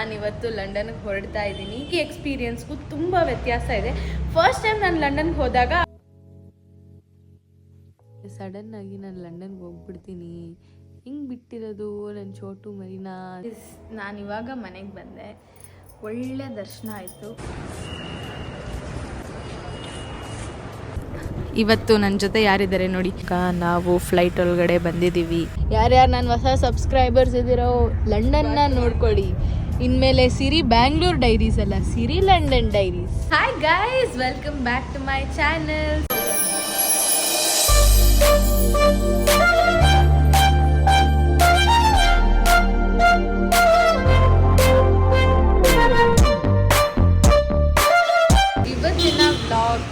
ನಾನಿವತ್ತು ಲಂಡನ್ಗೆ ಹೊರಡ್ತಾ ಇದ್ದೀನಿ. ಈ ಎಕ್ಸ್ಪೀರಿಯನ್ಸ್ಗೂ ತುಂಬ ವ್ಯತ್ಯಾಸ ಇದೆ. ಫಸ್ಟ್ ಟೈಮ್ ನಾನು ಲಂಡನ್ಗೆ ಹೋದಾಗ ಸಡನ್ ಆಗಿ ನಾನು ಲಂಡನ್ಗೆ ಹೋಗ್ಬಿಡ್ತೀನಿ, ಹಿಂಗೆ ಬಿಟ್ಟಿರೋದು ನನ್ನ ಚೋಟು ಮರಿನಾ. ನಾನಿವಾಗ ಮನೆಗೆ ಬಂದೆ, ಒಳ್ಳೆ ದರ್ಶನ ಆಯಿತು. ಇವತ್ತು ನನ್ನ ಜೊತೆ ಯಾರಿದ್ದಾರೆ ನೋಡಿ. ನಾವು ಫ್ಲೈಟ್ ಒಳಗಡೆ ಬಂದಿದ್ದೀವಿ. ಯಾರ್ಯಾರು ನನ್ನ ಹೊಸ ಸಬ್ಸ್ಕ್ರೈಬರ್ಸ್ ಇದ್ದೀರೋ ಲಂಡನ್ನ ನೋಡ್ಕೊಳ್ಳಿ. ಇನ್ಮೇಲೆ ಸಿರಿ ಬ್ಯಾಂಗ್ಳೂರ್ ಡೈರೀಸ್ ಅಲ್ಲ, Siri London diaries. Hi guys, welcome back to my channel. ಇವತ್ತಿನ ವ್ಲಾಗ್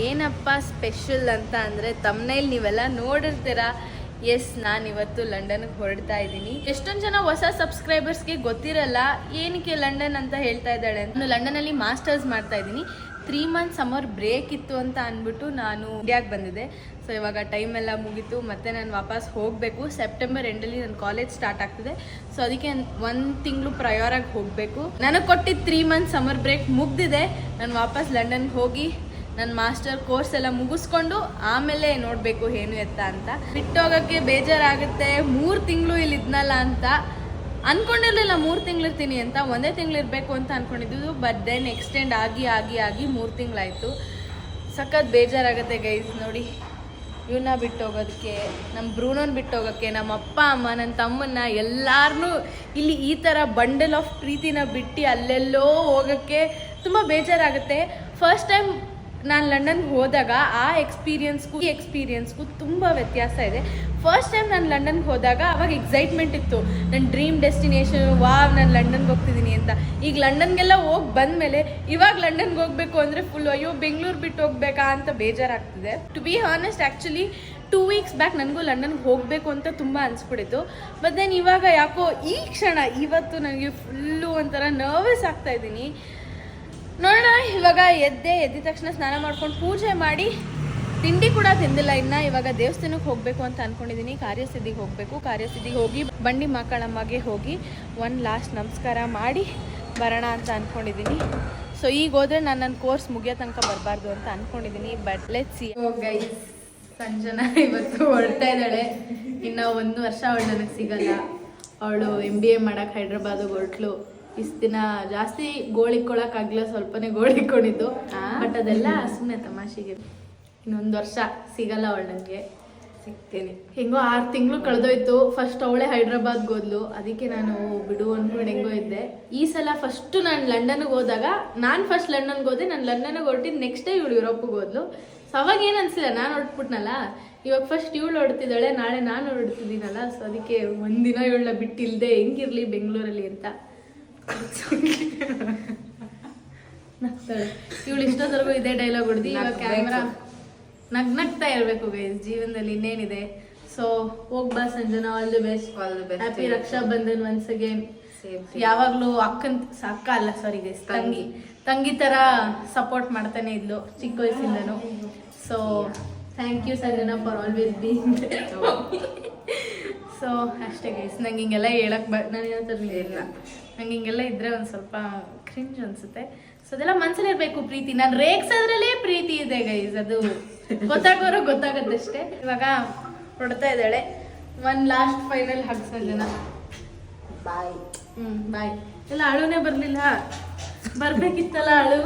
ಏನಪ್ಪ ಸ್ಪೆಷಲ್ ಅಂತ ಅಂದರೆ ತಮ್ನೈಲ್ ನೀವೆಲ್ಲ ನೋಡಿರ್ತೀರ. ಎಸ್, ನಾನಿವತ್ತು ಲಂಡನ್ಗೆ ಹೊರಡ್ತಾ ಇದ್ದೀನಿ. ಎಷ್ಟೊಂದು ಜನ ಹೊಸ ಸಬ್ಸ್ಕ್ರೈಬರ್ಸ್ಗೆ ಗೊತ್ತಿರಲ್ಲ ಏನಕ್ಕೆ ಲಂಡನ್ ಅಂತ ಹೇಳ್ತಾ ಇದ್ದಾಳೆ. ನಾನು ಲಂಡನಲ್ಲಿ ಮಾಸ್ಟರ್ಸ್ ಮಾಡ್ತಾ ಇದ್ದೀನಿ. 3 months ಸಮ್ಮರ್ ಬ್ರೇಕ್ ಇತ್ತು ಅಂತ ಅಂದ್ಬಿಟ್ಟು ನಾನು ಇಂಡಿಯಾಗೆ ಬಂದಿದ್ದೆ. ಸೊ ಇವಾಗ ಟೈಮ್ ಎಲ್ಲ ಮುಗೀತು, ಮತ್ತೆ ನಾನು ವಾಪಸ್ ಹೋಗಬೇಕು. ಸೆಪ್ಟೆಂಬರ್ ಎಂಡಲ್ಲಿ ನನ್ನ ಕಾಲೇಜ್ ಸ್ಟಾರ್ಟ್ ಆಗ್ತಿದೆ. ಸೊ ಅದಕ್ಕೆ 1 ತಿಂಗಳು ಪ್ರಯೋರಾಗಿ ಹೋಗಬೇಕು. ನನಗೆ ಕೊಟ್ಟಿದ್ದ 3 months ಸಮ್ಮರ್ ಬ್ರೇಕ್ ಮುಗ್ದಿದೆ. ನಾನು ವಾಪಸ್ ಲಂಡನ್ಗೆ ಹೋಗಿ ನನ್ನ ಮಾಸ್ಟರ್ ಕೋರ್ಸ್ ಎಲ್ಲ ಮುಗಿಸ್ಕೊಂಡು ಆಮೇಲೆ ನೋಡಬೇಕು ಏನು ಎತ್ತ ಅಂತ. ಬಿಟ್ಟೋಗೋಕ್ಕೆ ಬೇಜಾರಾಗುತ್ತೆ. 3 ತಿಂಗಳು ಇಲ್ಲಿ ಇದ್ನಲ್ಲ ಅಂತ ಅಂದ್ಕೊಂಡಿರಲಿಲ್ಲ. 3 ತಿಂಗಳು ಇರ್ತೀನಿ ಅಂತ, 1 ತಿಂಗಳು ಇರಬೇಕು ಅಂತ ಅಂದ್ಕೊಂಡಿದ್ದು. ಬಟ್ ದೆನ್ ಎಕ್ಸ್ಟೆಂಡ್ ಆಗಿ 3 ತಿಂಗಳಾಯಿತು. ಸಖತ್ ಬೇಜಾರಾಗುತ್ತೆ ಗೈಸ್. ನೋಡಿ, ಇವನ್ನ ಬಿಟ್ಟೋಗೋದಕ್ಕೆ, ನಮ್ಮ ಬ್ರೂನೋನ್ ಬಿಟ್ಟೋಗೋಕ್ಕೆ, ನಮ್ಮ ಅಪ್ಪ ಅಮ್ಮ, ನನ್ನ ತಮ್ಮನ್ನ ಎಲ್ಲಾರನ್ನೂ ಇಲ್ಲಿ ಈ ಥರ ಬಂಡಲ್ ಆಫ್ ಪ್ರೀತಿನ ಬಿಟ್ಟು ಅಲ್ಲೆಲ್ಲೋ ಹೋಗೋಕ್ಕೆ ತುಂಬ ಬೇಜಾರಾಗುತ್ತೆ. ಫಸ್ಟ್ ಟೈಮ್ ನಾನು ಲಂಡನ್ಗೆ ಹೋದಾಗ ಆ ಎಕ್ಸ್ಪೀರಿಯನ್ಸ್ಗೂ ಈ ಎಕ್ಸ್ಪೀರಿಯನ್ಸ್ಗೂ ತುಂಬ ವ್ಯತ್ಯಾಸ ಇದೆ. ಫಸ್ಟ್ ಟೈಮ್ ನಾನು ಲಂಡನ್ಗೆ ಹೋದಾಗ ಅವಾಗ ಎಕ್ಸೈಟ್ಮೆಂಟ್ ಇತ್ತು, ನನ್ನ ಡ್ರೀಮ್ ಡೆಸ್ಟಿನೇಷನ್, ವಾವ್ ನಾನು ಲಂಡನ್ಗೆ ಹೋಗ್ತಿದ್ದೀನಿ ಅಂತ. ಈಗ ಲಂಡನ್ಗೆಲ್ಲ ಹೋಗಿ ಬಂದಮೇಲೆ ಇವಾಗ ಲಂಡನ್ಗೆ ಹೋಗಬೇಕು ಅಂದರೆ ಫುಲ್ ಅಯ್ಯೋ ಬೆಂಗಳೂರು ಬಿಟ್ಟು ಹೋಗ್ಬೇಕಾ ಅಂತ ಬೇಜಾರಾಗ್ತಿದೆ. To be honest, actually 2 weeks back ನನಗೂ ಲಂಡನ್ಗೆ ಹೋಗಬೇಕು ಅಂತ ತುಂಬ ಅನಿಸ್ಬಿಟ್ಟಿತ್ತು. ಬಟ್ ದೆನ್ ಇವಾಗ ಯಾಕೋ ಈ ಕ್ಷಣ ಇವತ್ತು ನನಗೆ ಫುಲ್ಲು ಒಂಥರ ನರ್ವಸ್ ಆಗ್ತಾ ಇದ್ದೀನಿ. ನೋಡೋಣ. ಇವಾಗ ಎದ್ದಿದ ತಕ್ಷಣ ಸ್ನಾನ ಮಾಡ್ಕೊಂಡು ಪೂಜೆ ಮಾಡಿ, ತಿಂಡಿ ಕೂಡ ತಿಂದಿಲ್ಲ ಇನ್ನು. ಇವಾಗ ದೇವಸ್ಥಾನಕ್ಕೆ ಹೋಗಬೇಕು ಅಂತ ಅಂದ್ಕೊಂಡಿದ್ದೀನಿ. ಕಾರ್ಯಸಿದ್ಧಿಗೆ ಹೋಗಬೇಕು. ಕಾರ್ಯಸಿದ್ಧಿಗೆ ಹೋಗಿ ಬಂಡಿ ಮಕ್ಕಳಮ್ಮಗೆ ಹೋಗಿ ಒಂದು ಲಾಸ್ಟ್ ನಮಸ್ಕಾರ ಮಾಡಿ ಬರೋಣ ಅಂತ ಅಂದ್ಕೊಂಡಿದ್ದೀನಿ. ಸೊ ಈಗ ಹೋದರೆ ನಾನು ನನ್ನ ಕೋರ್ಸ್ ಮುಗಿಯೋ ತನಕ ಬರಬಾರ್ದು ಅಂತ ಅಂದ್ಕೊಂಡಿದ್ದೀನಿ. But let's see. Guys, Sanjana ಇವತ್ತು ಹೊರಡ್ತಾ ಇದ್ದಾಳೆ. ಇನ್ನು 1 ವರ್ಷ ಅವಳು ನನಗೆ ಸಿಗಲ್ಲ. ಅವಳು MBA ಮಾಡೋಕ್ಕೆ ಹೈದ್ರಾಬಾದಿಗೆ ಹೊರಟ್ಲು. ಇಷ್ಟು ದಿನ ಜಾಸ್ತಿ ಗೋಳಿಕ್ಕೊಳಕ್ಕಾಗಲಿಲ್ಲ, ಸ್ವಲ್ಪನೇ ಗೋಳಿಕೊಂಡಿದ್ದು. ಬಟ್ ಅದೆಲ್ಲ ಸುಮ್ಮನೆ ತಮಾಷೆಗೆ. ಇನ್ನೊಂದು ವರ್ಷ ಸಿಗಲ್ಲ ಅವಳು ನನಗೆ. ಸಿಗ್ತೀನಿ. ಹೆಂಗೋ 6 ತಿಂಗಳು ಕಳೆದೋಯ್ತು. ಫಸ್ಟ್ ಅವಳೇ ಹೈದ್ರಾಬಾದ್ಗೆ ಹೋದ್ಲು. ಅದಕ್ಕೆ ನಾನು ಬಿಡು ಅಂದ್ಕೊಂಡು ಹೆಂಗೋ ಇದ್ದೆ. ಈ ಸಲ ಫಸ್ಟು ನಾನು ಲಂಡನ್ಗೆ ಹೋದಾಗ, ನಾನು ಫಸ್ಟ್ ಲಂಡನ್ಗೆ ಹೋದೆ. ನಾನು ಲಂಡನ್ಗೆ ಹೊರಟಿದ್ದು ನೆಕ್ಸ್ಟ್ ಡೇ ಇವಳು ಯುರೋಪಿಗೆ ಹೋದ್ಲು. ಸೊ ಅವಾಗ ಏನು ಅನಿಸಿಲ್ಲ, ನಾನು ಹೊರಟ್ಬಿಟ್ನಲ್ಲ. ಇವಾಗ ಫಸ್ಟ್ ಇವಳು ಹೊರಡ್ತಿದ್ದಾಳೆ, ನಾಳೆ ನಾನು ಹೊರಡ್ತಿದ್ದೀನಲ್ಲ. ಸೊ ಅದಕ್ಕೆ ಒಂದಿನ ಇವಳನ್ನ ಬಿಟ್ಟಿಲ್ಲದೆ ಹೆಂಗಿರಲಿ ಬೆಂಗಳೂರಲ್ಲಿ ಅಂತ ನಗ್ತಾಳೆ. ಇವಳು ಇಷ್ಟೊತ್ತರೆಗೂ ಇದೇ ಡೈಲಾಗ್ ಹೊಡೆದು ಇವಾಗ ಕ್ಯಾಮ್ರಾ ನಗ್ನಗ್ತಾ ಇರಬೇಕು ಗೈಸ್. ಜೀವನದಲ್ಲಿ ಇನ್ನೇನಿದೆ. ಸೊ ಹೋಗ್ಬಾ Sanjana, all the best. Happy Raksha Bandhan once again. ಯಾವಾಗಲೂ ಅಕ್ಕ ಅಲ್ಲ ಸಾರಿ ಗೈಸ್, ತಂಗಿ ಥರ ಸಪೋರ್ಟ್ ಮಾಡ್ತಾನೆ ಇದ್ಲು ಚಿಕ್ಕ ವಯಸ್ಸಿಂದನು. So thank you Sanjana for always being. So ಅಷ್ಟೇ ಗೈಸ್. ನಂಗೆ ಹಿಂಗೆಲ್ಲ ಹೇಳಕ್ಕೆ ನಾನು ಹೇಳ್ತಿರ್ಲಿಲ್ಲ. ನಂಗೆ ಹಿಂಗೆಲ್ಲ ಇದ್ದರೆ ಒಂದು ಸ್ವಲ್ಪ ಕ್ರಿಂಜ್ ಅನಿಸುತ್ತೆ. ಸೊ ಅದೆಲ್ಲ ಮನಸ್ಸಲ್ಲಿ ಇರಬೇಕು ಪ್ರೀತಿ. ನಾನು ರೇಗ್ಸೋದ್ರಲ್ಲೇ ಪ್ರೀತಿ ಇದೆ ಗೈಸ್. ಅದು ಗೊತ್ತಾಗೋರು ಗೊತ್ತಾಗತ್ತಷ್ಟೇ. ಇವಾಗ ಹೊಡ್ತಾ ಇದ್ದಾಳೆ. 1 ಲಾಸ್ಟ್ ಫೈನಲ್ ಹಗ್ ಸಂಜನ. ಬಾಯ್. ಬಾಯ್. ಎಲ್ಲ ಅಳುನೇ ಬರಲಿಲ್ಲ, ಬರಬೇಕಿತ್ತಲ್ಲ ಅಳು.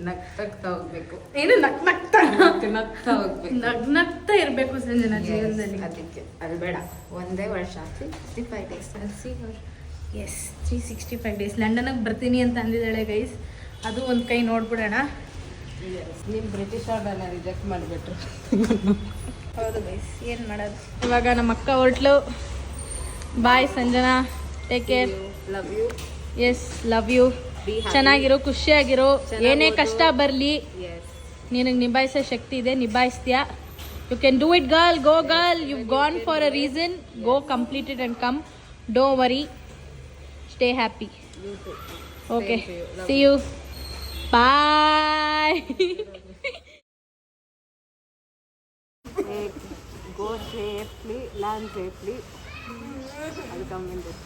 ನಗ್ತಾ ಹೋಗ್ಬೇಕು. ಏನು ನಗ್ತಾ ಹೋಗ್ಬೇಕು. ನಗ್ನಗ್ತಾ ಇರಬೇಕು ಸಂಜನಾ ಜೀವನದಲ್ಲಿ. ಅದಕ್ಕೆ ಅದು ಬೇಡ. 1 ವರ್ಷ 65 days. ಎಸ್, 365 days ಲಂಡನ್ಗೆ ಬರ್ತೀನಿ ಅಂತ ಅಂದಿದ್ದಾಳೆ ಗೈಸ್. ಅದು ಒಂದು ಕೈ ನೋಡ್ಬಿಡೋಣ. ನಿಮ್ಮ ಬ್ರಿಟಿಷ್ ಅವ್ರನ್ನ ರಿಜೆಕ್ಟ್ ಮಾಡಿಬಿಟ್ರು. ಹೌದು ಗೈಸ್, ಏನು ಮಾಡೋದು. ಇವಾಗ ನಮ್ಮ ಅಕ್ಕ ಹೊರಟ್ಲು. Bye Sanjana, take care. Love you. Yes, love you. ಚೆನ್ನಾಗಿರೋ, ಖುಷಿಯಾಗಿರೋ. ಏನೇ ಕಷ್ಟ ಬರಲಿ ನಿನಗೆ ನಿಭಾಯಿಸೋ ಶಕ್ತಿ ಇದೆ, ನಿಭಾಯಿಸ್ತೀಯಾ. You can do it girl. Go girl, you gone for a reason. Go complete it and come. Don't worry, stay happy. Okay, see you. Bye. Go safely, land safely. I'll come in this.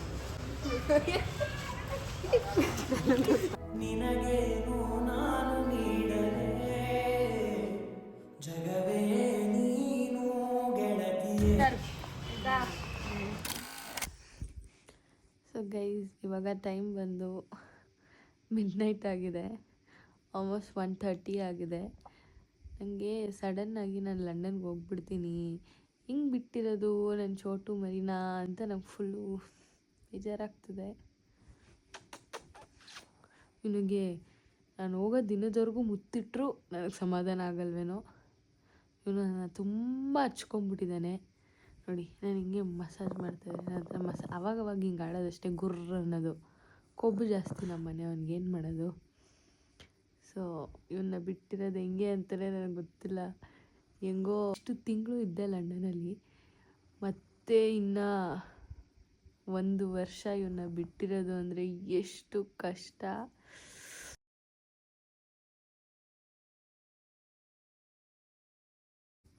ನಿನಗೇನು ನಾನು ನೀಡಲೇ ಜಗವೇ ನೀನು ಗೆಳತಿಯೇ. So guys, ಇವಾಗ time ಬಂದು midnight ಆಗಿದೆ, almost 1:30 ಆಗಿದೆ. ನನಗೆ ಸಡನ್ನಾಗಿ ನಾನು ಲಂಡನ್ಗೆ ಹೋಗ್ಬಿಡ್ತೀನಿ, ಹಿಂಗೆ ಬಿಟ್ಟಿರೋದು ನನ್ನ ಚೋಟು ಮರಿನಾ ಅಂತ ನಂಗೆ ಫುಲ್ಲು ಬೇಜಾರಾಗ್ತದೆ. ಇವನಿಗೆ ನಾನು ಹೋಗೋ ದಿನದವರೆಗೂ ಮುತ್ತಿಟ್ರು ನನಗೆ ಸಮಾಧಾನ ಆಗಲ್ವೇನೋ. ಇವನು ನನ್ನ ತುಂಬ ಹಚ್ಕೊಂಡ್ಬಿಟ್ಟಿದ್ದಾನೆ ನೋಡಿ. ನಾನು ಹಿಂಗೆ ಮಸಾಜ್ ಮಾಡ್ತಾಯಿದ್ದೀನಿ, ನಂತರ ಅವಾಗವಾಗ ಹಿಂಗೆ ಆಡೋದಷ್ಟೇ, ಗುರ್ರ ಅನ್ನೋದು. ಕೊಬ್ಬು ಜಾಸ್ತಿ ನಮ್ಮ ಮನೆಯವನಿಗೆ, ಏನು ಮಾಡೋದು. ಸೊ ಇವನ್ನ ಬಿಟ್ಟಿರೋದು ಹೆಂಗೆ ಅಂತಲೇ ನನಗೆ ಗೊತ್ತಿಲ್ಲ. ಹೆಂಗೋ ಅಷ್ಟು ತಿಂಗಳು ಇದ್ದೆ ಲಂಡನಲ್ಲಿ, ಮತ್ತು ಇನ್ನು 1 ವರ್ಷ ಇವನ್ನ ಬಿಟ್ಟಿರೋದು ಅಂದರೆ ಎಷ್ಟು ಕಷ್ಟ.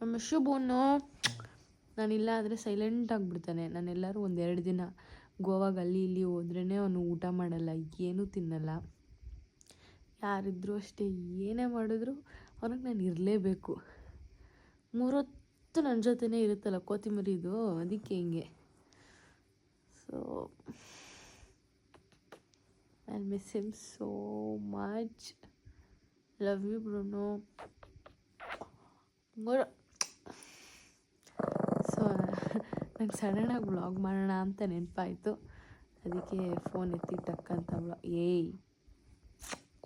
ನಮ್ಮ ಶುಭನು ನಾನಿಲ್ಲ ಆದರೆ ಸೈಲೆಂಟ್ ಆಗಿಬಿಡ್ತಾನೆ. ನಾನೆಲ್ಲರೂ 1-2 ದಿನ ಗೋವಾಗ ಅಲ್ಲಿ ಇಲ್ಲಿ ಹೋದ್ರೇ ಅವನು ಊಟ ಮಾಡಲ್ಲ, ಏನೂ ತಿನ್ನಲ್ಲ. ಯಾರಿದ್ರೂ ಅಷ್ಟೇ, ಏನೇ ಮಾಡಿದ್ರು ಅವನಿಗೆ ನಾನು ಇರಲೇಬೇಕು. 3 ಹೊತ್ತು ನನ್ನ ಜೊತೆನೇ ಇರುತ್ತಲ್ಲ ಕೋತಿಮರಿ ಇದು, ಅದಕ್ಕೆ ಹಿಂಗೆ. So I miss him so much. Love you Bruno. So ನಂಗೆ ಸಡನ್ನಾಗಿ ವ್ಲಾಗ್ ಮಾಡೋಣ ಅಂತ ನೆನಪಾಯಿತು, ಅದಕ್ಕೆ ಫೋನ್ ಎತ್ತಿ ಟಕ್ಕಂತ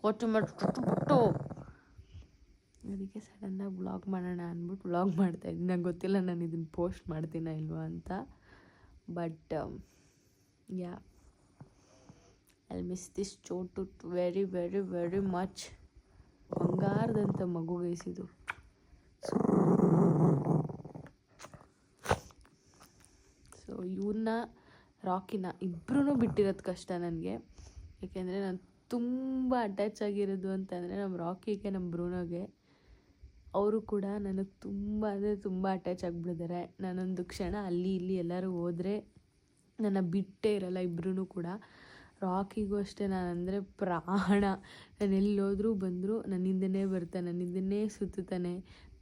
ಕೋಚು ಮಾಡಿಬಿಟ್ಟು ಅದಕ್ಕೆ ಸಡನ್ನಾಗಿ ವ್ಲಾಗ್ ಮಾಡೋಣ ಅಂದ್ಬಿಟ್ಟು ವ್ಲಾಗ್ ಮಾಡ್ತಾಯಿದ್ದೀನಿ. ನಂಗೆ ಗೊತ್ತಿಲ್ಲ ನಾನು ಇದನ್ನು ಪೋಸ್ಟ್ ಮಾಡ್ತೀನ ಇಲ್ವಾ ಅಂತ, but ya, I miss this ಚೋಟು ವೆರಿ ವೆರಿ ವೆರಿ ಮಚ್. ಬಂಗಾರದಂಥ ಮಗು ಗೈಸಿದು. ಸೊ ಇವನ್ನ ರಾಕಿನ ಇಬ್ಬರೂ ಬಿಟ್ಟಿರೋದು ಕಷ್ಟ ನನಗೆ. ಏಕೆಂದರೆ ನಾನು ತುಂಬ ಅಟ್ಯಾಚ್ ಆಗಿರೋದು ಅಂತಂದರೆ ನಮ್ಮ ರಾಕಿಗೆ, ನಮ್ಮ ಬ್ರೂನೋಗೆ. ಅವರು ಕೂಡ ನನಗೆ ತುಂಬ ಅಂದರೆ ತುಂಬ ಅಟ್ಯಾಚ್ ಆಗಿಬಿಟ್ಟಿದ್ದಾರೆ. ನಾನೊಂದು ಕ್ಷಣ ಅಲ್ಲಿ ಇಲ್ಲಿ ಎಲ್ಲರೂ ಹೋದರೆ ನನ್ನ ಬಿಟ್ಟೇ ಇರಲ್ಲ ಇಬ್ಬರೂ ಕೂಡ. ರಾಕಿಗೂ ಅಷ್ಟೇ, ನಾನಂದರೆ ಪ್ರಾಣ. ನಾನು ಎಲ್ಲೋದ್ರೂ ಬಂದರೂ ನನ್ನಿಂದನೇ ಬರ್ತಾನೆ, ನನ್ನಿಂದನೇ ಸುತ್ತಾನೆ.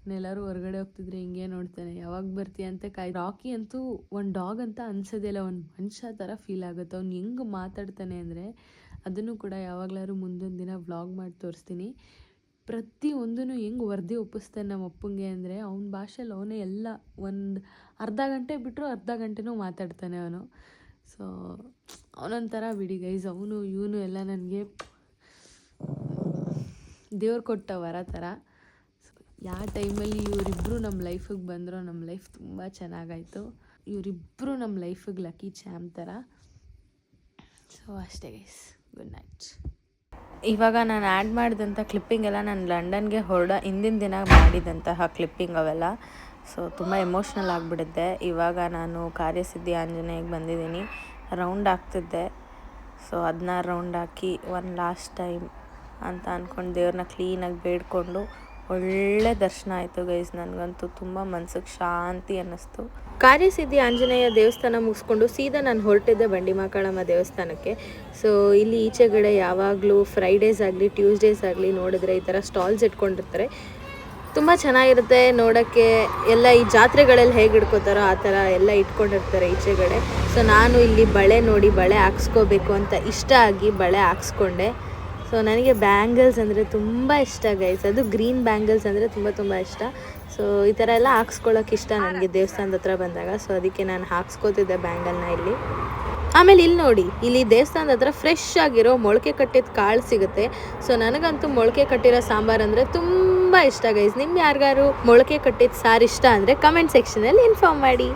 ನಾನೆಲ್ಲರೂ ಹೊರಗಡೆ ಹೋಗ್ತಿದ್ರೆ ಹಿಂಗೆ ನೋಡ್ತಾನೆ, ಯಾವಾಗ ಬರ್ತೀಯ ಅಂತ ರಾಕಿ ಅಂತೂ ಒಂದು ಡಾಗ್ ಅಂತ ಅನ್ಸೋದೇ ಇಲ್ಲ, ಒಂದು ಮನುಷ್ಯ ಥರ ಫೀಲ್ ಆಗುತ್ತೆ. ಅವ್ನು ಹೆಂಗೆ ಮಾತಾಡ್ತಾನೆ ಅಂದರೆ ಅದನ್ನು ಕೂಡ ಯಾವಾಗಲಾದ್ರು ಮುಂದೊಂದು ದಿನ ವ್ಲಾಗ್ ಮಾಡಿ ತೋರಿಸ್ತೀನಿ. ಪ್ರತಿಯೊಂದೂ ಹೆಂಗೆ ವರದಿ ಒಪ್ಪಿಸ್ತಾನೆ ನಮ್ಮ ಅಪ್ಪಂಗೆ ಅಂದರೆ, ಅವನ ಭಾಷೆಯಲ್ಲಿ ಅವನೇ ಎಲ್ಲ. ಒಂದು ಅರ್ಧ ಗಂಟೆ ಬಿಟ್ಟರು ಅರ್ಧ ಗಂಟೆನೂ ಮಾತಾಡ್ತಾನೆ ಅವನು. ಸೊ ಅವನೊಂಥರ ಬಿಡಿ ಗೈಸ್, ಇವನು ಎಲ್ಲ ನನಗೆ ದೇವ್ರು ಕೊಟ್ಟ ವರ ಥರ. ಯಾವ ಟೈಮಲ್ಲಿ ಇವರಿಬ್ಬರು ನಮ್ಮ ಲೈಫಿಗೆ ಬಂದರೋ ನಮ್ಮ ಲೈಫ್ ತುಂಬ ಚೆನ್ನಾಗಾಯಿತು. ಇವರಿಬ್ಬರು ನಮ್ಮ ಲೈಫಿಗೆ ಲಕ್ಕಿ ಚಾಮ್ ಥರ. ಸೊ ಅಷ್ಟೇ ಗೈಸ್, ಗುಡ್ ನೈಟ್. ಇವಾಗ ನಾನು ಆ್ಯಡ್ ಮಾಡಿದಂಥ ಕ್ಲಿಪ್ಪಿಂಗ್ ಎಲ್ಲ ನಾನು ಲಂಡನ್ಗೆ ಹಿಂದಿನ ದಿನ ಮಾಡಿದಂತಹ ಕ್ಲಿಪ್ಪಿಂಗ್ ಅವೆಲ್ಲ. ಸೊ ತುಂಬ ಎಮೋಷ್ನಲ್ ಆಗಿಬಿಡುತ್ತೆ. ಇವಾಗ ನಾನು ಕಾರ್ಯಸಿದ್ಧಿ ಆಂಜನೇಯಗೆ ಬಂದಿದ್ದೀನಿ, ರೌಂಡ್ ಆಗ್ತಿದ್ದೆ. ಸೊ 16 ರೌಂಡ್ ಹಾಕಿ ಒಂದು ಲಾಸ್ಟ್ ಟೈಮ್ ಅಂತ ಅಂದ್ಕೊಂಡು ದೇವ್ರನ್ನ ಕ್ಲೀನಾಗಿ ಬೇಡ್ಕೊಂಡು ಒಳ್ಳೆ ದರ್ಶನ ಆಯಿತು ಗೈಸ್. ನನಗಂತೂ ತುಂಬ ಮನ್ಸಿಗೆ ಶಾಂತಿ ಅನ್ನಿಸ್ತು. ಕಾರ್ಯಸಿದ್ಧಿ ಆಂಜನೇಯ ದೇವಸ್ಥಾನ ಮುಗಿಸ್ಕೊಂಡು ಸೀದಾ ನಾನು ಹೊರಟಿದ್ದೆ ಬಂಡಿಮಕ್ಕಳಮ್ಮ ದೇವಸ್ಥಾನಕ್ಕೆ. ಸೊ ಇಲ್ಲಿ ಈಚೆಗಡೆ ಯಾವಾಗಲೂ ಫ್ರೈಡೇಸ್ ಆಗಲಿ ಟ್ಯೂಸ್ಡೇಸ್ ಆಗಲಿ ನೋಡಿದ್ರೆ ಈ ಥರ ಸ್ಟಾಲ್ಸ್ ಇಟ್ಕೊಂಡಿರ್ತಾರೆ. ತುಂಬ ಚೆನ್ನಾಗಿರುತ್ತೆ ನೋಡೋಕ್ಕೆ. ಎಲ್ಲ ಈ ಜಾತ್ರೆಗಳಲ್ಲಿ ಹೇಗೆ ಇಟ್ಕೋತಾರೋ ಆ ಥರ ಎಲ್ಲ ಇಟ್ಕೊಂಡಿರ್ತಾರೆ ಈಚೆಗಡೆ. ಸೊ ನಾನು ಇಲ್ಲಿ ಬಳೆ ನೋಡಿ ಬಳೆ ಹಾಕ್ಸ್ಕೋಬೇಕು ಅಂತ ಇಷ್ಟ ಆಗಿ ಬಳೆ ಹಾಕ್ಸ್ಕೊಂಡೆ. ಸೊ ನನಗೆ ಬ್ಯಾಂಗಲ್ಸ್ ಅಂದರೆ ತುಂಬ ಇಷ್ಟ ಗೈಸ್, ಅದು ಗ್ರೀನ್ ಬ್ಯಾಂಗಲ್ಸ್ ಅಂದರೆ ತುಂಬ ಇಷ್ಟ. ಸೊ ಈ ಥರ ಎಲ್ಲ ಹಾಕ್ಸ್ಕೊಳ್ಳೋಕೆ ಇಷ್ಟ ನನಗೆ ದೇವಸ್ಥಾನದ ಹತ್ರ ಬಂದಾಗ. ಸೊ ಅದಕ್ಕೆ ನಾನು ಹಾಕ್ಸ್ಕೋತಿದ್ದೆ ಬ್ಯಾಂಗಲ್ನ ಇಲ್ಲಿ. ಆಮೇಲೆ ಇಲ್ಲಿ ನೋಡಿ, ಇಲ್ಲಿ ದೇವಸ್ಥಾನದ ಹತ್ರ ಫ್ರೆಶ್ ಆಗಿರೋ ಮೊಳಕೆ ಕಟ್ಟಿದ ಕಾಳು ಸಿಗುತ್ತೆ. ಸೊ ನನಗಂತೂ ಮೊಳಕೆ ಕಟ್ಟಿರೋ ಸಾಂಬಾರು ಅಂದರೆ ತುಂಬ ಇಷ್ಟ ಗೈಸ್. ನಿಮ್ಮ ಯಾರಿಗಾರು ಮೊಳಕೆ ಕಟ್ಟಿದ ಸಾರು ಇಷ್ಟ ಅಂದರೆ ಕಮೆಂಟ್ ಸೆಕ್ಷನಲ್ಲಿ ಇನ್ಫಾರ್ಮ್ ಮಾಡಿ.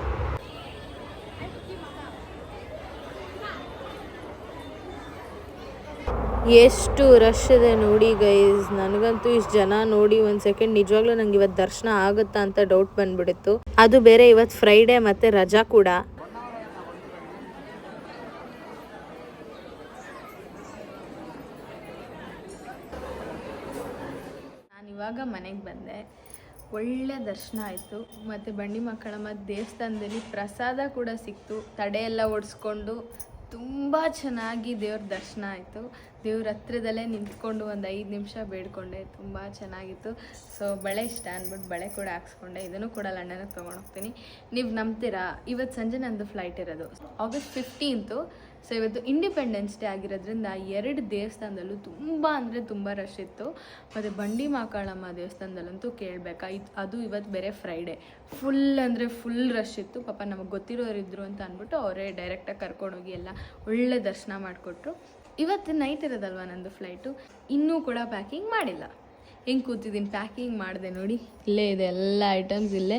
ಎಷ್ಟು ರಶ್ ಇದೆ ನೋಡಿ ಗೈಸ್. ನನಗಂತೂ ಇಷ್ಟು ಜನ ನೋಡಿ ಒಂದು ಸೆಕೆಂಡ್ ನಿಜವಾಗ್ಲೂ ನಂಗೆ ಇವತ್ತು ದರ್ಶನ ಆಗುತ್ತಾ ಅಂತ ಡೌಟ್ ಬಂದ್ಬಿಡಿತ್ತು. ಅದು ಬೇರೆ ಇವತ್ತು ಫ್ರೈಡೇ ಮತ್ತು ರಜಾ ಕೂಡ. ನಾನಿವಾಗ ಮನೆಗೆ ಬಂದೆ, ಒಳ್ಳೆ ದರ್ಶನ ಆಯಿತು. ಮತ್ತು ಬಂಡಿಮಕ್ಕಳಮ್ಮ ದೇವಸ್ಥಾನದಲ್ಲಿ ಪ್ರಸಾದ ಕೂಡ ಸಿಕ್ತು. ತಡೆ ಎಲ್ಲ ಓಡಿಸ್ಕೊಂಡು ತುಂಬ ಚೆನ್ನಾಗಿ ದೇವ್ರ ದರ್ಶನ ಆಯಿತು. ದೇವ್ರ ಹತ್ರದಲ್ಲೇ ನಿಂತ್ಕೊಂಡು ಒಂದು 5 ನಿಮಿಷ ಬೇಡ್ಕೊಂಡೆ, ತುಂಬ ಚೆನ್ನಾಗಿತ್ತು. ಸೊ ಬಳೆ ಇಷ್ಟ ಅಂದ್ಬಿಟ್ಟು ಬಳೆ ಕೂಡ ಹಾಕ್ಸ್ಕೊಂಡೆ. ಇದನ್ನು ಕೂಡ ಲಂಡನ್ಗೆ ತೊಗೊಂಡೋಗ್ತೀನಿ. ನೀವು ನಂಬ್ತೀರಾ, ಇವತ್ತು ಸಂಜೆ ನಂದು ಫ್ಲೈಟ್ ಇರೋದು August 15th. ಸೊ ಇವತ್ತು ಇಂಡಿಪೆಂಡೆನ್ಸ್ ಡೇ ಆಗಿರೋದ್ರಿಂದ 2 ದೇವಸ್ಥಾನದಲ್ಲೂ ತುಂಬ ಅಂದರೆ ತುಂಬ ರಶ್ ಇತ್ತು. ಮತ್ತು ಬಂಡಿ ಮಾಕಾಳಮ್ಮ ದೇವಸ್ಥಾನದಲ್ಲಂತೂ ಕೇಳಬೇಕಾ, ಅದು ಇವತ್ತು ಬೇರೆ ಫ್ರೈಡೇ, ಫುಲ್ ಅಂದರೆ ಫುಲ್ ರಶ್ ಇತ್ತು. ಪಾಪ ನಮಗೆ ಗೊತ್ತಿರೋರಿದ್ರು ಅಂತ ಅಂದ್ಬಿಟ್ಟು ಅವರೇ ಡೈರೆಕ್ಟಾಗಿ ಕರ್ಕೊಂಡೋಗಿ ಎಲ್ಲ ಒಳ್ಳೆ ದರ್ಶನ ಮಾಡಿಕೊಟ್ರು. ಇವತ್ತು ನೈಟ್ ಇರೋದಲ್ವ ನಂದು ಫ್ಲೈಟು, ಇನ್ನೂ ಕೂಡ ಪ್ಯಾಕಿಂಗ್ ಮಾಡಿಲ್ಲ. ಹೆಂಗೆ ಕೂತಿದ್ದೀನಿ, ಪ್ಯಾಕಿಂಗ್ ಮಾಡಿದೆ ನೋಡಿ, ಇಲ್ಲೇ ಇದೆ ಎಲ್ಲ ಐಟಮ್ಸ್ ಇಲ್ಲೇ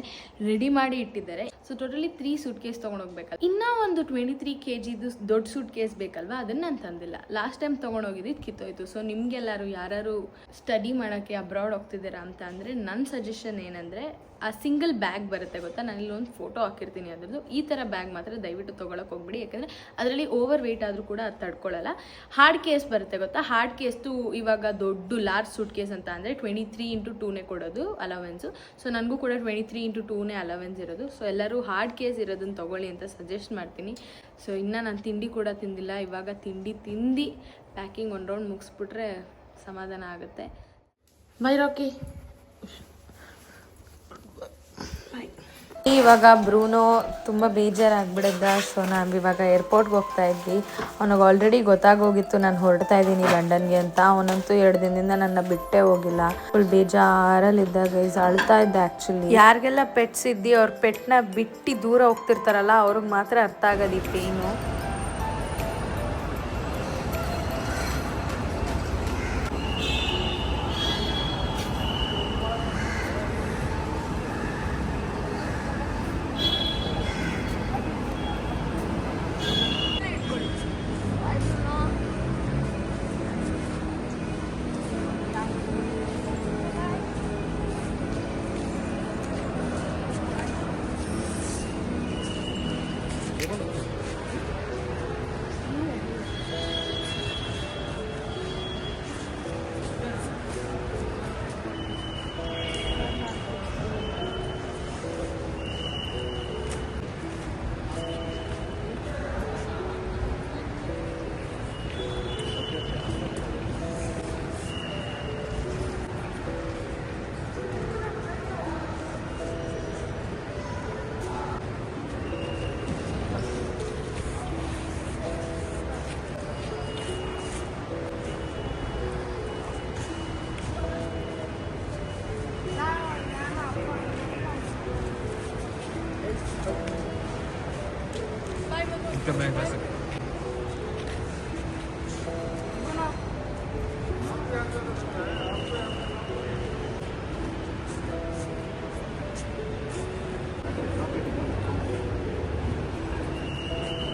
ರೆಡಿ ಮಾಡಿ ಇಟ್ಟಿದ್ದಾರೆ. ಸೊ ಟೋಟಲಿ 3 ಸೂಟ್ ಕೇಸ್ ತೊಗೊಂಡೋಗ್ಬೇಕಲ್ಲ. ಇನ್ನೂ ಒಂದು 23 kg ದೊಡ್ಡ ಸೂಟ್ ಕೇಸ್ ಬೇಕಲ್ವಾ, ಅದನ್ನು ನಾನು ತಂದಿಲ್ಲ. ಲಾಸ್ಟ್ ಟೈಮ್ ತೊಗೊಂಡೋಗಿದ್ದು ಕಿತ್ತೋಯ್ತು. ಸೊ ನಿಮಗೆಲ್ಲರೂ ಯಾರು ಸ್ಟಡಿ ಮಾಡೋಕ್ಕೆ ಅಬ್ರಾಡ್ ಹೋಗ್ತಿದ್ದೀರಾ ಅಂತ ಅಂದರೆ ನನ್ನ ಸಜೆಷನ್ ಏನಂದರೆ, ಆ ಸಿಂಗಲ್ ಬ್ಯಾಗ್ ಬರುತ್ತೆ ಗೊತ್ತಾ, ನಾನು ಇಲ್ಲೊಂದು ಫೋಟೋ ಹಾಕಿರ್ತೀನಿ ಅದ್ರದ್ದು. ಈ ಥರ ಬ್ಯಾಗ್ ಮಾತ್ರ ದಯವಿಟ್ಟು ತೊಗೊಳಕ್ಕೆ ಹೋಗ್ಬಿಡಿ, ಯಾಕಂದರೆ ಅದರಲ್ಲಿ ಓವರ್ ವೆಯ್ಟ್ ಆದರೂ ಕೂಡ ಅದು ತಡ್ಕೊಳ್ಳಲ್ಲ. ಹಾರ್ಡ್ ಕೇಸ್ ಬರುತ್ತೆ ಗೊತ್ತಾ, ಹಾರ್ಡ್ ಕೇಸ್ದು ಇವಾಗ ದೊಡ್ಡ ಲಾರ್ಜ್ ಸೂಟ್ ಕೇಸ್ ಅಂತ ಅಂದರೆ 23x2 ಕೊಡೋದು ಅಲವೆನ್ಸು. ಸೊ ನನಗೂ ಕೂಡ 23x2 ಅಲವೆನ್ಸ್ ಇರೋದು. ಸೊ ಎಲ್ಲರೂ ಹಾರ್ಡ್ ಕೇಸ್ ಇರೋದನ್ನು ತೊಗೊಳ್ಳಿ ಅಂತ ಸಜೆಸ್ಟ್ ಮಾಡ್ತೀನಿ. ಸೊ ಇನ್ನು ನಾನು ತಿಂಡಿ ಕೂಡ ತಿಂದಿಲ್ಲ, ಇವಾಗ ತಿಂದು ಪ್ಯಾಕಿಂಗ್ ಒಂದು ರೌಂಡ್ ಮುಗಿಸ್ಬಿಟ್ರೆ ಸಮಾಧಾನ ಆಗುತ್ತೆ. ಬೈ ರಾಕಿ. ಇವಾಗ ಬ್ರೂನೋ ತುಂಬ ಬೇಜಾರಾಗ್ಬಿಡಿದ್ದ. ಸೊ ನಾವು ಇವಾಗ ಏರ್ಪೋರ್ಟ್ಗೆ ಹೋಗ್ತಾ ಇದ್ವಿ. ಅವನಿಗೆ ಆಲ್ರೆಡಿ ಗೊತ್ತಾಗೋಗಿತ್ತು ನಾನು ಹೊರಡ್ತಾ ಇದ್ದೀನಿ ಲಂಡನ್ಗೆ ಅಂತ. ಅವನಂತೂ 2 ದಿನದಿಂದ ನನ್ನ ಬಿಟ್ಟೇ ಹೋಗಿಲ್ಲ. ಫುಲ್ ಬೇಜಾರಲ್ಲಿದ್ದ ಗೈಸ್, ಅಳ್ತಾ ಇದ್ದ. ಆ್ಯಕ್ಚುಲಿ ಯಾರಿಗೆಲ್ಲ ಪೆಟ್ಸ್ ಇದ್ದು ಅವ್ರ ಪೆಟ್ನ ಬಿಟ್ಟು ದೂರ ಹೋಗ್ತಿರ್ತಾರಲ್ಲ, ಅವ್ರಿಗೆ ಮಾತ್ರ ಅರ್ಥ ಆಗೋದು ಈ ಪೇಯ್ನು.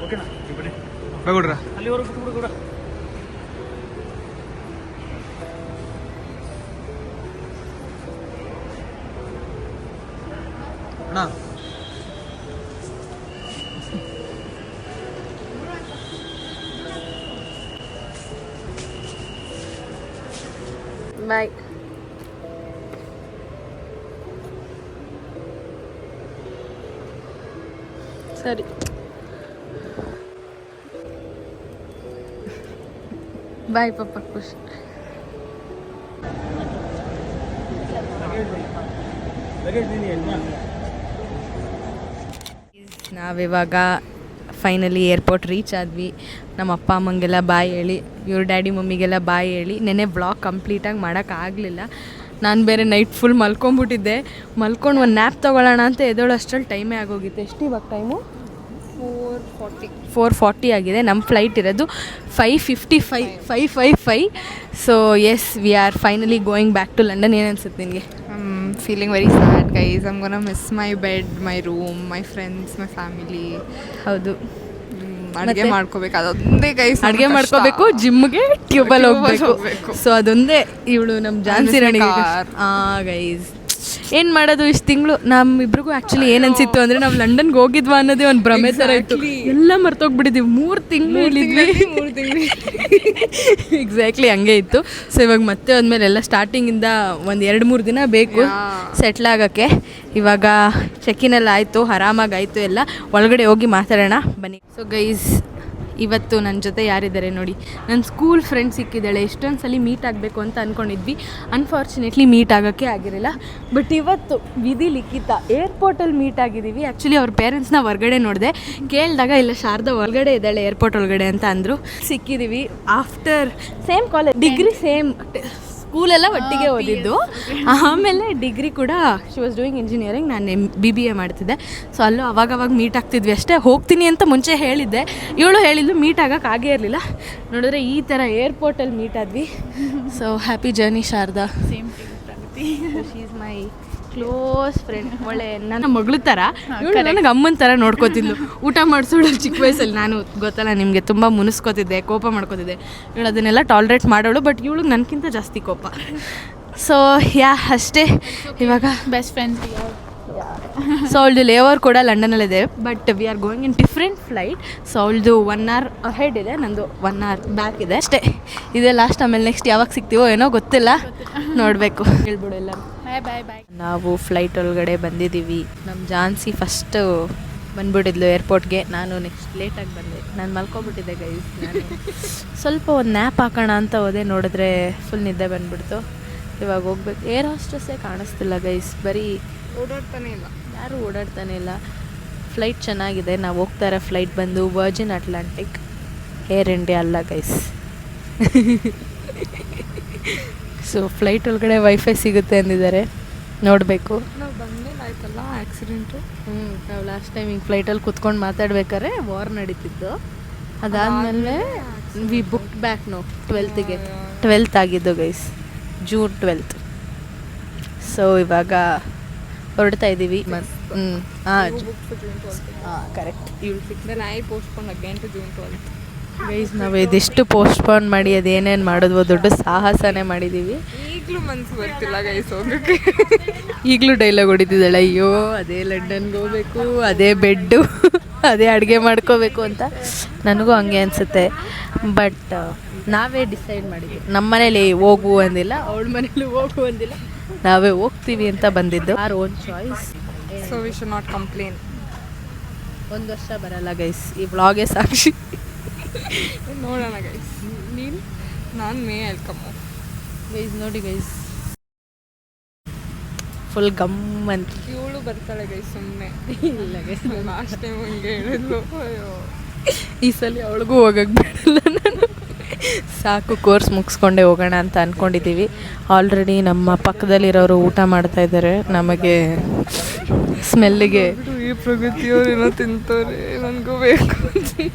ಓಕೆನಾ ಬೇಗಡ್ರ ಅಲ್ಲಿವರೆಗೂ ಬಿಟ್ಬಿಡು ಕೂಡ. ಅಣ್ಣ ಬಾಯ್. ಸರಿ ಬಾಯ್ ಪಾಪ, ಖುಷಿ. ನಾವಿವಾಗ ಫೈನಲಿ ಏರ್ಪೋರ್ಟ್ ರೀಚ್ ಆದ್ವಿ. ನಮ್ಮ ಅಪ್ಪ ಅಮ್ಮಂಗೆಲ್ಲ ಬಾಯ್ ಹೇಳಿ, ಇವ್ರ ಡ್ಯಾಡಿ ಮಮ್ಮಿಗೆಲ್ಲ ಬಾಯ್ ಹೇಳಿ. ನೆನ್ನೆ ಬ್ಲಾಗ್ ಕಂಪ್ಲೀಟಾಗಿ ಮಾಡೋಕ್ಕಾಗಲಿಲ್ಲ. ನಾನು ಬೇರೆ ನೈಟ್ ಫುಲ್ ಮಲ್ಕೊಂಬಿಟ್ಟಿದ್ದೆ. ಮಲ್ಕೊಂಡು ಒಂದು ನ್ಯಾಪ್ ತೊಗೊಳ್ಳೋಣ ಅಂತ ಎದ್ದೇಳೋ ಅಷ್ಟರಲ್ಲಿ ಟೈಮೇ ಆಗೋಗಿತ್ತು. ಎಷ್ಟು ಇವಾಗ ಟೈಮು? 4:40 ಆಗಿದೆ. ನಮ್ಮ ಫ್ಲೈಟ್ ಇರೋದು 5:55. So yes, we are finally going back to London. ಏನು ಅನ್ಸುತ್ತೆ ನಿನಗೆ? Feeling very sad, guys. I'm gonna miss my bed, my room, my friends, my family. ಹೌದು, ಅಡುಗೆ ಮಾಡ್ಕೋಬೇಕು, ಅದೊಂದೇ ಗೈಸ್. ಅಡುಗೆ ಮಾಡ್ಕೋಬೇಕು, ಜಿಮ್ಗೆ ಟ್ಯೂಬಲ್ಲಿ ಹೋಗ್ಬೇಕು. ಸೊ ಅದೊಂದೇ ಇವಳು ನಮ್ಮ ಜಾನ್ಸಿ ರಾಣಿಗೆ. ಗೈಸ್ ಏನು ಮಾಡೋದು, ಇಷ್ಟು ತಿಂಗಳು ನಮ್ಮಿಬ್ರಿಗೂ ಆ್ಯಕ್ಚುಲಿ ಏನು ಅನಿಸಿತ್ತು ಅಂದರೆ ನಾವು ಲಂಡನ್ಗೆ ಹೋಗಿದ್ವಾ ಅನ್ನೋದೇ ಒಂದು ಭ್ರಮೆ ಥರ ಇತ್ತು. ಎಲ್ಲ ಮರ್ತೋಗ್ಬಿಟ್ಟಿದ್ದೀವಿ. 3 ತಿಂಗಳು ಇಲ್ಲಿದ್ವಿ. ಎಕ್ಸಾಕ್ಟ್ಲಿ ಹಂಗೆ ಇತ್ತು. ಸೊ ಇವಾಗ ಮತ್ತೆ ಹೋದ್ಮೇಲೆ ಎಲ್ಲ ಸ್ಟಾರ್ಟಿಂಗಿಂದ ಒಂದು 2-3 ದಿನ ಬೇಕು ಸೆಟ್ಲ್ ಆಗೋಕ್ಕೆ. ಇವಾಗ ಚೆಕ್ಕಿನೆಲ್ಲ ಆಯಿತು, ಆರಾಮಾಗಿ ಆಯಿತು ಎಲ್ಲ. ಒಳಗಡೆ ಹೋಗಿ ಮಾತಾಡೋಣ ಬನ್ನಿ. ಸೊ ಗೈಸ್, ಇವತ್ತು ನನ್ನ ಜೊತೆ ಯಾರಿದ್ದಾರೆ ನೋಡಿ, ನನ್ನ ಸ್ಕೂಲ್ ಫ್ರೆಂಡ್ ಸಿಕ್ಕಿದ್ದಾಳೆ. ಎಷ್ಟೊಂದು ಸಲ ಮೀಟ್ ಆಗಬೇಕು ಅಂತ ಅಂದ್ಕೊಂಡಿದ್ವಿ, ಅನ್ಫಾರ್ಚುನೇಟ್ಲಿ ಮೀಟ್ ಆಗೋಕ್ಕೆ ಆಗಿರಲಿಲ್ಲ. ಬಟ್ ಇವತ್ತು ವಿಧಿ ಲಿಖಿತ ಏರ್ಪೋರ್ಟಲ್ಲಿ ಮೀಟ್ ಆಗಿದ್ದೀವಿ. ಆ್ಯಕ್ಚುಲಿ ಅವ್ರ ಪೇರೆಂಟ್ಸ್ನ ಹೊರಗಡೆ ನೋಡಿದೆ, ಕೇಳಿದಾಗ ಇಲ್ಲ ಶಾರದಾ ಒಳಗಡೆ ಇದ್ದಾಳೆ ಏರ್ಪೋರ್ಟ್ ಒಳಗಡೆ ಅಂತ ಅಂದರು. ಸಿಕ್ಕಿದ್ದೀವಿ after same college, degree same, ಸ್ಕೂಲೆಲ್ಲ ಒಟ್ಟಿಗೆ ಓದಿದ್ದು. ಆಮೇಲೆ ಡಿಗ್ರಿ ಕೂಡ ಶಿ ವಾಸ್ ಡೂಯಿಂಗ್ ಇಂಜಿನಿಯರಿಂಗ್, ನಾನು BBA ಮಾಡ್ತಿದ್ದೆ. ಸೊ ಅಲ್ಲೂ ಅವಾಗವಾಗ ಮೀಟ್ ಆಗ್ತಿದ್ವಿ ಅಷ್ಟೇ. ಹೋಗ್ತೀನಿ ಅಂತ ಮುಂಚೆ ಹೇಳಿದ್ದೆ, ಇವಳು ಹೇಳಿದ್ಲು, ಮೀಟ್ ಆಗೋಕ್ಕಾಗೇ ಇರಲಿಲ್ಲ. ನೋಡಿದ್ರೆ ಈ ಥರ ಏರ್ಪೋರ್ಟಲ್ಲಿ ಮೀಟ್ ಆದ್ವಿ. So happy journey Sharada. Same she is my close friend. ಒಳ್ಳೆ ನನ್ನ ಮಗಳು ಥರ, ಇವಳು ನನಗೆ ಅಮ್ಮನ ಥರ ನೋಡ್ಕೋತಿದ್ಲು. ಊಟ ಮಾಡಿಸೋಳು ಚಿಕ್ಕ ವಯಸ್ಸಲ್ಲಿ. ನಾನು ಗೊತ್ತಲ್ಲ ನಿಮಗೆ, ತುಂಬ ಮುನಿಸ್ಕೋತಿದ್ದೆ, ಕೋಪ ಮಾಡ್ಕೋತಿದ್ದೆ. ಇವಳು ಅದನ್ನೆಲ್ಲ ಟಾಲ್ರೇಟ್ ಮಾಡೋಳು, ಬಟ್ ಇವಳಿಗೆ ನನಗಿಂತ ಜಾಸ್ತಿ ಕೋಪ. ಸೊ ಅಷ್ಟೇ. ಇವಾಗ ಬೆಸ್ಟ್ ಫ್ರೆಂಡ್ಸ್. ಸೊ ಅವಳದು ಲೇವರ್ ಕೂಡ ಲಂಡನಲ್ಲಿದೆ, but we are going in different flight. So ಅವಳದು 1 hour ಅಹೆಡ್ ಇದೆ, ನಂದು 1 hour ಬ್ಯಾಕ್ ಇದೆ ಅಷ್ಟೇ. ಇದೇ ಲಾಸ್ಟ್. ಆಮೇಲೆ ನೆಕ್ಸ್ಟ್ ಯಾವಾಗ ಸಿಗ್ತೀವೋ ಏನೋ ಗೊತ್ತಿಲ್ಲ, ನೋಡಬೇಕು. ಹೇಳ್ಬಿಡು ಎಲ್ಲ. ಬಾಯ್. ನಾವು ಫ್ಲೈಟ್ ಒಳಗಡೆ ಬಂದಿದ್ದೀವಿ. ನಮ್ಮ ಜಾನ್ಸಿ ಫಸ್ಟು ಬಂದ್ಬಿಟ್ಟಿದ್ಲು ಏರ್ಪೋರ್ಟ್ಗೆ, ನಾನು ನೆಕ್ಸ್ಟ್ ಲೇಟಾಗಿ ಬಂದೆ. ನಾನು ಮಲ್ಕೊಬಿಟ್ಟಿದ್ದೆ ಗೈಸ್. ನಾನು ಸ್ವಲ್ಪ ಒಂದು ನ್ಯಾಪ್ ಹಾಕೋಣ ಅಂತ ಹೋದೆ, ನೋಡಿದ್ರೆ ಫುಲ್ ನಿದ್ದೆ ಬಂದುಬಿಡ್ತು. ಇವಾಗ ಹೋಗ್ಬೇಕು. ಏರ್ ಹೋಸ್ಟೆಸ್ಸೇ ಕಾಣಿಸ್ತಿಲ್ಲ ಗೈಸ್, ಬರೀ ಓಡಾಡ್ತಾನೆ ಇಲ್ಲ, ಯಾರೂ ಓಡಾಡ್ತಾನೆ ಇಲ್ಲ. ಫ್ಲೈಟ್ ಚೆನ್ನಾಗಿದೆ. ನಾವು ಹೋಗ್ತಾ ಇರೋ ಫ್ಲೈಟ್ ಬಂದು ವರ್ಜಿನ್ ಅಟ್ಲಾಂಟಿಕ್, ಏರ್ ಇಂಡಿಯಾ ಅಲ್ಲ ಗೈಸ್. ಸೊ ಫ್ಲೈಟ್ ಒಳಗಡೆ ವೈಫೈ ಸಿಗುತ್ತೆ ಅಂದಿದ್ದಾರೆ, ನೋಡಬೇಕು. ನಾವು ಬಂದ್ಮೇಲೆ ಆಯ್ತಲ್ಲ ಆಕ್ಸಿಡೆಂಟು. ನಾವು ಲಾಸ್ಟ್ ಟೈಮ್ ಈಗ ಫ್ಲೈಟಲ್ಲಿ ಕುತ್ಕೊಂಡು ಮಾತಾಡ್ಬೇಕಾದ್ರೆ ವಾರ್ ನಡೀತಿದ್ದು. ಅದಾದಮೇಲೆ V book back no 12th ಆಗಿದ್ದು ಗೈಸ್, June 12th. ಸೊ ಇವಾಗ ಹೊರಡ್ತಾ ಇದ್ದೀವಿ. Correct. Then I postponed again to June 12th. Guys ನಾವು ಇದಿಷ್ಟು ಪೋಸ್ಟ್ಪೋನ್ ಮಾಡಿ ಅದೇನೇನು ಮಾಡಿದ್ವೋ ದೊಡ್ಡ ಸಾಹಸನೇ ಮಾಡಿದ್ದೀವಿ. ಈಗಲೂ ಮನ್ಸು ಬರ್ತಿಲ್ಲ ಗೈಸ್ ಹೋಗೋಕ್ಕೆ. ಈಗಲೂ ಡೈಲಾಗ್ ಹೊಡಿತಿದ್ದಾಳೆ, ಅಯ್ಯೋ ಅದೇ ಲಂಡನ್ಗೆ ಹೋಗ್ಬೇಕು, ಅದೇ ಬೆಡ್ಡು, ಅದೇ ಅಡುಗೆ ಮಾಡ್ಕೋಬೇಕು ಅಂತ. ನನಗೂ ಹಂಗೆ ಅನಿಸುತ್ತೆ. ಬಟ್ ನಾವೇ ಡಿಸೈಡ್ ಮಾಡಿದ್ವಿ. ನಮ್ಮ ಮನೇಲಿ ಹೋಗು ಅಂದಿಲ್ಲ, ಅವಳ ಮನೇಲಿ ಹೋಗು ಅಂದಿಲ್ಲ, ನಾವೇ ಹೋಗ್ತೀವಿ ಅಂತ ಬಂದಿದ್ದು. Our own choice. So we should not complain. 1 ವರ್ಷ ಬರಲ್ಲ ಗೈಸ್, ಈ ವ್ಲಾಗೇ ಸಾಕ್ಷಿ. ನೋಡೋಣ ಗೈಸ್. ನಾನು ಮೇ ವೆಲ್ಕಮ್ ಗೈಸ್. ನೋಡಿ ಗೈಸ್, ಫುಲ್ ಗಮ್ಮಂತ. ಇವಳು ಬರ್ತಾಳೆ ಗೈಸ್, ಸುಮ್ಮನೆ ಇಲ್ಲ ಗೈಸ್, ಲಾಸ್ಟ್ ಟೈಮ್ ಹಂಗೆ ಹೇಳಿದ್ಲು. ಅಯ್ಯೋ, ಈ ಸಲ ಅವಳಿಗೂ ಹೋಗಕ್ಕೆ ಬಿಡಲ್ಲ ನಾನು. ಸಾಕು, ಕೋರ್ಸ್ ಮುಗಿಸ್ಕೊಂಡೇ ಹೋಗೋಣ ಅಂತ ಅಂದ್ಕೊಂಡಿದ್ದೀವಿ. ಆಲ್ರೆಡಿ ನಮ್ಮ ಪಕ್ಕದಲ್ಲಿರೋರು ಊಟ ಮಾಡ್ತಾ ಇದ್ದಾರೆ. ನಮಗೆ ಸ್ಮೆಲ್ಲಿಗೆ ಈ ಪ್ರಗತಿಯವ್ರೇನೋ ತಿಂತವ್ರೆ, ನನಗೂ ಬೇಕು.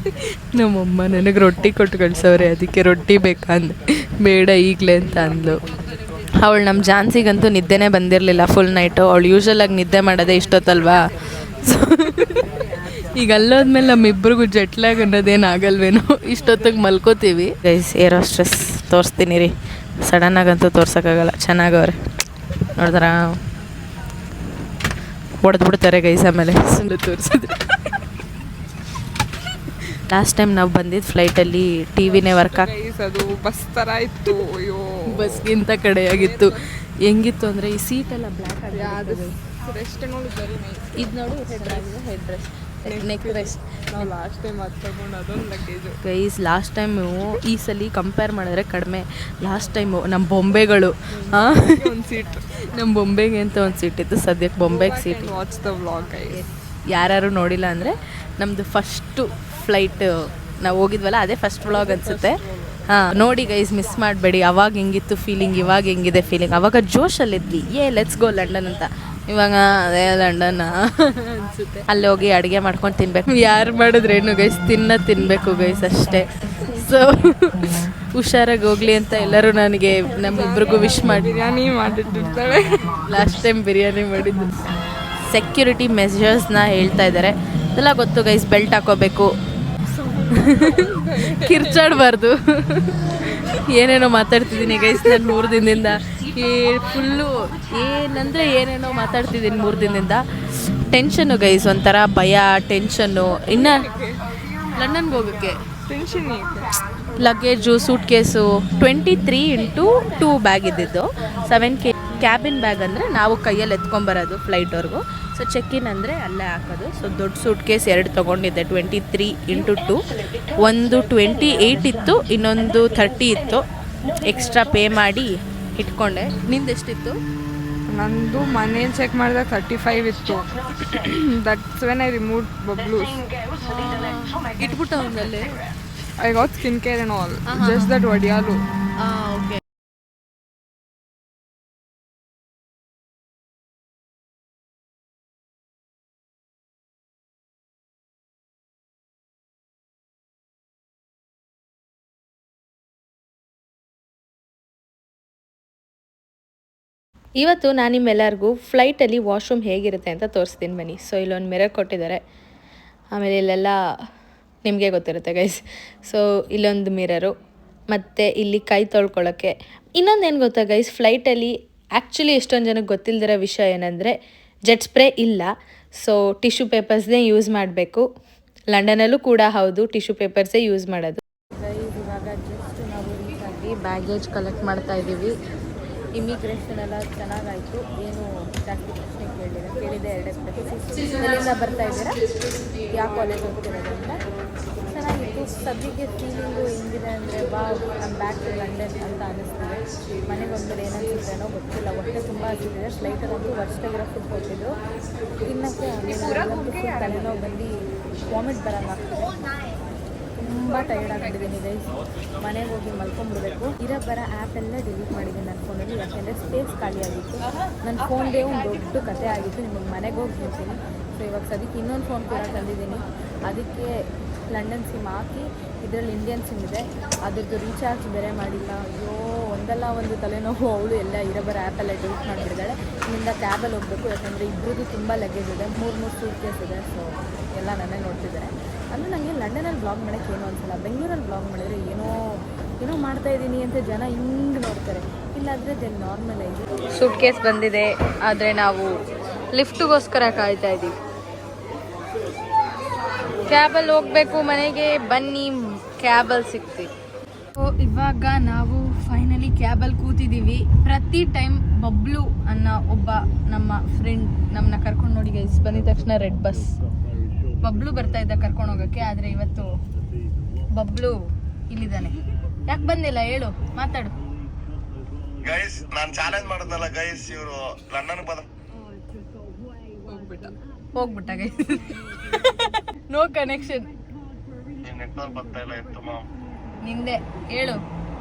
ನಮ್ಮಮ್ಮ ನನಗೆ ರೊಟ್ಟಿ ಕೊಟ್ಟು ಕಳ್ಸವ್ರೆ, ಅದಕ್ಕೆ ರೊಟ್ಟಿ ಬೇಕಾ ಅಂದೆ. ಬೇಡ ಈಗಲೇ ಅಂತ ಅಂದ್ಲು. ಅವಳು ನಮ್ಮ ಜಾನ್ಸಿಗಂತೂ ನಿದ್ದೆನೇ ಬಂದಿರಲಿಲ್ಲ ಫುಲ್ ನೈಟು. ಅವಳು ಯೂಶ್ವಲಾಗಿ ನಿದ್ದೆ ಮಾಡೋದೇ ಇಷ್ಟೊತ್ತಲ್ವಾ. ಸೊ ಈಗ ಅಲ್ಲೋದ್ಮೇಲೆ ನಮ್ಮಿಬ್ರಿಗೂ ಜೆಟ್ಲಾಗ್ ಅನ್ನೋದೇನು ಆಗಲ್ವೇನೋ, ಇಷ್ಟೊತ್ತಿಗೆ ಮಲ್ಕೋತೀವಿ. ಗೈಸ್, ಏರ್ ಹೋಸ್ಟೆಸ್ ತೋರಿಸ್ತೀನಿ ರೀ. ಸಡನ್ನಾಗಂತೂ ತೋರ್ಸೋಕ್ಕಾಗಲ್ಲ, ಚೆನ್ನಾಗವ್ರೆ ನೋಡಿದ್ರ. ಹೊಡೆದ್ಬಿಡ್ತಾರೆ ಗೈಸ್ ಆಮೇಲೆ ಸುಮ್ಮನೆ ತೋರಿಸಿದ್ರೆ. ಲಾಸ್ಟ್ ಟೈಮ್ ನಾವು ಬಂದಿದ್ದು ಫ್ಲೈಟಲ್ಲಿ ಟಿವಿನೇ ವರ್ಕ್ ಗೈಸ್, ಅದು ಬಸ್ ಥರ ಇತ್ತು. ಅಯ್ಯೋ, ಬಸ್ಗಿಂತ ಕಡೆಯಾಗಿತ್ತು. ಹೆಂಗಿತ್ತು ಅಂದರೆ ಈ ಸೀಟೆಲ್ಲ ಬ್ಲ್ಯಾಕ್ ಆಗಿದೆ. ರೆಸ್ಟ್ ನೋಡಿ ವೆರಿ ನೈಸ್. ಇದು ನೋಡಿ ಹೆಡ್ ರೆಸ್ಟ್, ನೆಕ್ ರೆಸ್ಟ್. ನಾವು ಲಾಸ್ಟ್ ಟೈಮ್ ಅದು ತಗೊಂಡು ಅದೊಂದು ಲಗೇಜು ಗೈಸ್. ಲಾಸ್ಟ್ ಟೈಮು ಈ ಸಲ ಕಂಪೇರ್ ಮಾಡಿದ್ರೆ ಕಡಿಮೆ. ಲಾಸ್ಟ್ ಟೈಮು ನಮ್ಮ ಬೊಂಬೆಗಳು ಒಂದು ಸೀಟ್, ನಮ್ಮ ಬೊಂಬೆಗೆ ಅಂತ ಒಂದು ಸೀಟ್ ಇತ್ತು. ಸದ್ಯಕ್ಕೆ ಬೊಂಬೆಗೆ seat. Watch the vlog guys. ಯಾರು ನೋಡಿಲ್ಲ ಅಂದರೆ ನಮ್ಮದು ಫಸ್ಟು ಫ್ಲೈಟ್ ನಾವು ಹೋಗಿದ್ವಲ್ಲ, ಅದೇ ಫಸ್ಟ್ ವ್ಲಾಗ್ ಅನಿಸುತ್ತೆ. ನೋಡಿ ಗೈಸ್, ಮಿಸ್ ಮಾಡಬೇಡಿ. ಅವಾಗ ಹೆಂಗಿತ್ತು ಫೀಲಿಂಗ್, ಇವಾಗ ಹೆಂಗಿದೆ ಫೀಲಿಂಗ್. ಅವಾಗ ಜೋಶಲ್ಲಿದ್ವಿ, ಲೆಟ್ಸ್ ಗೋ ಲಂಡನ್ ಅಂತ. ಇವಾಗ ಅದೇ ಲಂಡನ್ ಅನಿಸುತ್ತೆ. ಅಲ್ಲಿ ಹೋಗಿ ಅಡುಗೆ ಮಾಡ್ಕೊಂಡು ತಿನ್ಬೇಕು. ಯಾರು ಮಾಡಿದ್ರೇನು ಗೈಸ್, ತಿನ್ನಬೇಕು ಗೈಸ್ ಅಷ್ಟೇ. ಸೊ ಹುಷಾರಾಗಿ ಹೋಗ್ಲಿ ಅಂತ ಎಲ್ಲರೂ ನನಗೆ ನಮ್ಮಿಬ್ರಿಗೂ ವಿಶ್ ಮಾಡಿ. ಬಿರಿಯಾನಿ ಮಾಡಿಟ್ಟಿರ್ತಾಳೆ. ಲಾಸ್ಟ್ ಟೈಮ್ ಬಿರಿಯಾನಿ ಮಾಡಿದ್ದು. ಸೆಕ್ಯೂರಿಟಿ ಮೆಷರ್ಸ್ನ ಹೇಳ್ತಾ ಇದ್ದಾರೆ, ಎಲ್ಲ ಗೊತ್ತು ಗೈಸ್. ಬೆಲ್ಟ್ ಹಾಕೋಬೇಕು, ಕಿರ್ಚಾಡಬಾರ್ದು. ಏನೇನೋ ಮಾತಾಡ್ತಿದ್ದೀನಿ ಗೈಸ್ ನಾನು 3 ದಿನದಿಂದ. ಫುಲ್ಲು ಏನಂದರೆ ಏನೇನೋ ಮಾತಾಡ್ತಿದ್ದೀನಿ 3 ದಿನದಿಂದ. ಟೆನ್ಷನ್ನು ಗೈಸ್, ಒಂಥರ ಭಯ, ಟೆನ್ಷನ್ನು. ಇನ್ನು ಲಂಡನ್ಗೆ ಹೋಗೋಕ್ಕೆ tension. Luggage, suitcase 23 × 2 bag ಇದ್ದಿದ್ದು 7 kg. ಕ್ಯಾಬಿನ್ ಬ್ಯಾಗ್ ಅಂದರೆ ನಾವು ಕೈಯಲ್ಲಿ ಎತ್ಕೊಂಬರೋದು ಫ್ಲೈಟ್ವರೆಗೂ. ಸೊ ಚೆಕ್ ಇನ್ ಅಂದರೆ ಅಲ್ಲೇ ಹಾಕೋದು. ಸೊ ದೊಡ್ಡ ಸೂಟ್ ಕೇಸ್ 2 ತೊಗೊಂಡಿದ್ದೆ, 23x2. ಒಂದು 28 ಇತ್ತು, ಇನ್ನೊಂದು 30 ಇತ್ತು. ಎಕ್ಸ್ಟ್ರಾ ಪೇ ಮಾಡಿ ಇಟ್ಕೊಂಡೆ. ನಿಂದೆಷ್ಟಿತ್ತು? ನಂದು ಮನೇಲಿ ಚೆಕ್ ಮಾಡಿದಾಗ 35 ಇತ್ತು. That's when I remove bubbles. ಇಟ್ಬಿಟ್ಟ ಒಂದಲ್ಲಿ. I got skin care and all, just that ಒಡಿಯಾಲು. ಓಕೆ. ಇವತ್ತು ನಾನು ನಿಮ್ಮೆಲ್ಲರಿಗೂ ಫ್ಲೈಟಲ್ಲಿ ವಾಶ್ರೂಮ್ ಹೇಗಿರುತ್ತೆ ಅಂತ ತೋರಿಸ್ತೀನಿ ಬನ್ನಿ. ಸೊ ಇಲ್ಲೊಂದು ಮಿರರ್ ಕೊಟ್ಟಿದ್ದಾರೆ, ಆಮೇಲೆ ಇಲ್ಲೆಲ್ಲ ನಿಮಗೆ ಗೊತ್ತಿರುತ್ತೆ ಗೈಸ್. ಸೊ ಇಲ್ಲೊಂದು ಮಿರರು, ಮತ್ತು ಇಲ್ಲಿ ಕೈ ತೊಳ್ಕೊಳ್ಳೋಕ್ಕೆ. ಇನ್ನೊಂದೇನು ಗೊತ್ತಾ ಗೈಸ್, ಫ್ಲೈಟಲ್ಲಿ ಆ್ಯಕ್ಚುಲಿ ಎಷ್ಟೊಂದು ಜನಕ್ಕೆ ಗೊತ್ತಿಲ್ಲದಿರೋ ವಿಷಯ ಏನಂದರೆ ಜೆಟ್ ಸ್ಪ್ರೇ ಇಲ್ಲ. ಸೊ ಟಿಶ್ಯೂ ಪೇಪರ್ಸ್ನೇ ಯೂಸ್ ಮಾಡಬೇಕು. ಲಂಡನಲ್ಲೂ ಕೂಡ ಹೌದು, ಟಿಶ್ಯೂ ಪೇಪರ್ಸೇ ಯೂಸ್ ಮಾಡೋದು. ಗೈಸ್ ಇವಾಗ ಜಸ್ಟ್ ನಾವು ರೀಚಾಗಿ ಬ್ಯಾಗೇಜ್ ಕಲೆಕ್ಟ್ ಮಾಡ್ತಾ ಇದ್ದೀವಿ. ಇಮಿಗ್ರೇಷನ್ ಎಲ್ಲ ಚೆನ್ನಾಗಾಯಿತು, ಏನು ಜಾಸ್ತಿ ಪ್ರಶ್ನೆ ಕೇಳಿದೆ 2 ಪ್ರಶ್ನೆ. ಎಲ್ಲಿಂದ ಬರ್ತಾ ಇದ್ದೀರಾ, ಯಾವ ಕಾಲೇಜ್ ಹೋಗ್ತಿರೋದು ಅಂತ. ಚೆನ್ನಾಗಿತ್ತು. ಸದ್ಯಕ್ಕೆ ಫೀಲಿಂಗು ಹೆಂಗಿದೆ ಅಂದರೆ ನಮ್ಮ ಬ್ಯಾಕ್ ಟು ಲಂಡನ್ ಅಂತ ಅನ್ನಿಸ್ತಿದೆ. ಮನೆಗೆ ಬಂದ್ಮೇಲೆ ಏನನ್ಸುತ್ತೇನೋ ಗೊತ್ತಿಲ್ಲ, ಹೊಟ್ಟೆ ತುಂಬ ಹಸಿತಿದೆ. ಫ್ಲೈಟಲ್ಲಂತೂ ವರ್ಷದಾಗಿರೋ ಫುಡ್ ಕೊಟ್ಟಿದ್ದು ತಿನ್ನೋಕ್ಕೆ ಫುಲ್ ತಲೆನೋವು ಬಂದು ವಾಮಿಟ್ ಬರೋಂಗಾಗ್ತದೆ. ತುಂಬ ಟೈರ್ಡ್ ಆಗಿಬಿಟ್ಟಿದ್ದೀನಿ ಗೈಸ್. ಮನೆಗೆ ಹೋಗಿ ಮಲ್ಕೊಂಡ್ಬಿಡ್ಬೇಕು. ಬರೋ ಆ್ಯಪೆಲ್ಲ ಡಿಲೀಟ್ ಮಾಡಿದ್ದೀನಿ ನನ್ನ ಫೋನಲ್ಲಿ, ಯಾಕೆಂದರೆ ಸ್ಪೇಸ್ ಖಾಲಿಯಾಗಿತ್ತು. ನನ್ನ ಫೋನ್ದೇ ಒಂದು ದೊಡ್ಡ ಕತೆ ಆಗಿತ್ತು, ನಿಮಗೆ ಮನೆಗೆ ಹೋಗಿ ಹೇಳ್ತೀನಿ. ಸೊ ಇವಾಗ ಸದ್ಯಕ್ಕೆ ಇನ್ನೊಂದು ಫೋನ್ ಕೂಡ ತಂದಿದ್ದೀನಿ. ಅದಕ್ಕೆ ಲಂಡನ್ ಸಿಮ್ ಹಾಕಿ ಇದರಲ್ಲಿ ಇಂಡಿಯನ್ ಸಿಮ್ ಇದೆ, ಅದ್ರದ್ದು ರೀಚಾರ್ಜ್ ಬೇರೆ ಮಾಡಿಲ್ಲ. ಅಯ್ಯೋ ಒಂದಲ್ಲ ಒಂದು ತಲೆನೋವು. ಅವಳು ಎಲ್ಲ ಬರೋ ಆ್ಯಪೆಲ್ಲ ಡಿಲೀಟ್ ಮಾಡಿಬಿಟ್ಟಿದ್ದಾಳೆ. ಇಲ್ಲಿಂದ ಕ್ಯಾಬಲ್ಲಿ ಹೋಗಬೇಕು, ಯಾಕಂದರೆ ಇಬ್ಬರದ್ದು ತುಂಬ ಲಗೇಜ್ ಇದೆ, 3 ಸೂಟ್ ಕೇಸ್ ಇದೆ. ಸೊ ಎಲ್ಲ ನನ್ನೇ ನೋಡ್ತಿದ್ದಾರೆ. ಅಂದರೆ ನನಗೆ ಲಂಡನಲ್ಲಿ ಬ್ಲಾಗ್ ಮಾಡೋಕ್ಕೆ ಏನೋ ಅನ್ಸಲ್ಲ. ಬೆಂಗಳೂರಲ್ಲಿ ಬ್ಲಾಗ್ ಮಾಡಿದ್ರೆ ಏನೋ ಮಾಡ್ತಾಯಿದ್ದೀನಿ ಅಂತ ಜನ ಹಿಂಗೆ ನೋಡ್ತಾರೆ. ಇಲ್ಲಾದರೆ ದೆನ್ ನಾರ್ಮಲ್ ಆಗಿ. ಸೂಟ್ ಕೇಸ್ ಬಂದಿದೆ, ಆದರೆ ನಾವು ಲಿಫ್ಟಿಗೋಸ್ಕರ ಕಾಯ್ತಾ ಇದ್ದೀವಿ. ಕ್ಯಾಬಲ್ಲಿ ಹೋಗಬೇಕು ಮನೆಗೆ, ಬನ್ನಿ ಕ್ಯಾಬಲ್ಲಿ ಸಿಗ್ತೀವಿ. ಇವಾಗ ನಾವು ಫೈನಲಿ ಕ್ಯಾಬಲ್ಲಿ ಕೂತಿದ್ದೀವಿ. ಪ್ರತಿ ಟೈಮ್ ಬಬ್ಲು ಅನ್ನೋ ಒಬ್ಬ ನಮ್ಮ ಫ್ರೆಂಡ್ ನಮ್ಮನ್ನ ಕರ್ಕೊಂಡು ನೋಡಿ ಗೈಸ್. ಬಂದಿದ ತಕ್ಷಣ ರೆಡ್ ಬಸ್ ಬಬ್ಲು ಬರ್ತಾ ಇದ್ದ ಕರ್ಕೊಂಡು ಹೋಗೋಕ್ಕೆ. ಆದರೆ ಇವತ್ತು ಬಬ್ಲು ಇಲ್ಲಿದ್ದಾನೆ. ಯಾಕೆ ಬಂದಿಲ್ಲ ಹೇಳು, ಮಾತಾಡು. ಗೈಸ್ ನಾನು ಚಾಲೆಂಜ್ ಮಾಡಿದ್ನಲ್ಲ ಗೈಸ್, ಇವರು ಲಂಡನ್ ಹೋಗ್ಬಿಟ್ಟ ಗೈಸ್. ನೋ ಕನೆಕ್ಷನ್, ನೆಟ್ವರ್ಕ್ ಬರ್ತಾ ಇಲ್ಲ ಇತ್ತು ಮಾಮ್. ನಿಂದೆ ಹೇಳು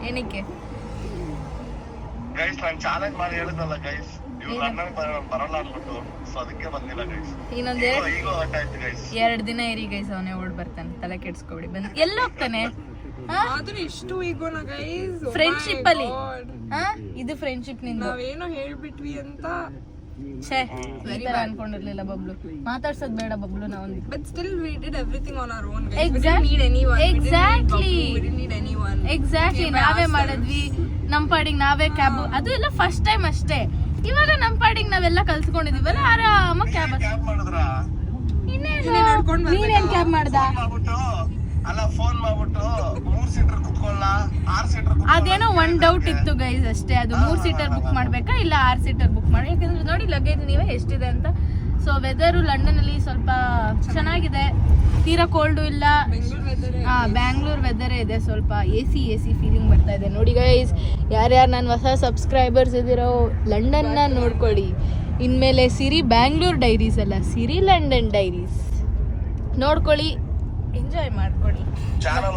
ಏನಕ್ಕೆ. ಗೈಸ್ ನಾನು ಚಾಲೆಂಜ್ ಮಾಡಿ ಹೇಳಿದ್ನಲ್ಲ ಗೈಸ್, ಇವ್ರು ಲಂಡನ್ ಬರಲ್ಲ ಅನ್ಬಿಟ್ಟು, ಸೊ ಅದಕ್ಕೆ ಬಂದಿಲ್ಲ ಗೈಸ್. ಇನ್ನೊಂದೇ ಈಗ ಹೊರಟ ಆಯ್ತು ಗೈಸ್. 2 ದಿನ ಇರಿ ಗೈಸ್, ಅವನೇ ಓಡ್ ಬರ್ತಾನೆ, ತಲೆ ಕೆಡ್ಸ್ಕೊಬಿಡಿ. ಬಂದು ಎಲ್ಲ ಹೋಗ್ತಾನೆ. ಆದ್ರೆ ಇಷ್ಟು ಈಗೋನ ಗೈಸ್, ಫ್ರೆಂಡ್ಶಿಪ್ ಅಲ್ಲಿ ಇದು ಫ್ರೆಂಡ್ಶಿಪ್ ನಿಂದ. ನಾವೇನೋ ಹೇಳ್ಬಿಟ್ವಿ ಅಂತ ಛೇ, ಈ ತರ ಅನ್ಕೊಂಡಿರ್ಲಿಲ್ಲ ಬಬ್ಲು. ಮಾತಾಡ್ಸೋದ್ ಬೇಡ ಬಬ್ಲು ನಾವು. but still we did everything on our own guys. Exactly. We didn't need anyone. Exactly. We didn't need anyone. Exactly, ನಾವೇ ಮಾಡಿದ್ವಿ ನಮ್ಮ ಪಾಡಿಗೆ ನಾವೇ ಕ್ಯಾಬ್. ಅದು ಎಲ್ಲ ಫಸ್ಟ್ ಟೈಮ್ ಅಷ್ಟೇ. ಇವಾಗ ನಮ್ಮ ಪಾಡಿಗೆ ನಾವೆಲ್ಲ ಕಲ್ತ್ಕೊಂಡಿದೀವಲ್ಲ, ಆರಾಮಾಗಿ ಕ್ಯಾಬ್. ಕ್ಯಾಬ್ ಮಾಡಿದ್ರಾ? ಇನ್ನೇನು ನೀನೇನ್ ಕ್ಯಾಬ್ ಮಾಡ್ದ? ಅಲ್ಲ ಫೋನ್ ಮಾಡ್ಬಿಟ್ಟು 3 ಸೀಟರ್ ಕುತ್ಕೊಳ್ಳ 6 ಸೀಟರ್. ಅದೇನೋ 1 ಡೌಟ್ ಇತ್ತು ಗೈಸ್ ಅಷ್ಟೇ. ಅದು 3 ಸೀಟರ್ ಬುಕ್ ಮಾಡ್ಬೇಕಾ ಇಲ್ಲ 6 ಸೀಟರ್ ಬುಕ್ ಮಾಡಿ, ಯಾಕಂದ್ರೆ ನೋಡಿ ಲಗೇಜ್ ನೀವೇ ಎಷ್ಟಿದೆ ಅಂತ. ಸೊ ವೆದರು ಲಂಡನ್ ಅಲ್ಲಿ ಸ್ವಲ್ಪ ಚೆನ್ನಾಗಿದೆ, ತೀರಾ ಕೋಲ್ಡು ಇಲ್ಲ. ಬ್ಯಾಂಗ್ಳೂರ್ ವೆದರೇ ಇದೆ, ಸ್ವಲ್ಪ ಎ ಸಿ ಫೀಲಿಂಗ್ ಬರ್ತಾ ಇದೆ. ನೋಡಿ ಗೈಸ್, ಯಾರ್ಯಾರು ನನ್ನ ಹೊಸ ಸಬ್ಸ್ಕ್ರೈಬರ್ಸ್ ಇದ್ದೀರೋ ಲಂಡನ್ನ ನೋಡ್ಕೊಳ್ಳಿ. ಇನ್ಮೇಲೆ ಸಿರಿ ಬ್ಯಾಂಗ್ಳೂರ್ ಡೈರೀಸ್ ಅಲ್ಲ, ಸಿರಿ ಲಂಡನ್ ಡೈರೀಸ್ ನೋಡ್ಕೊಳ್ಳಿ, ಎಂಜಾಯ್ ಮಾಡ್ಕೊಳ್ಳಿ. ಚಾನಲ್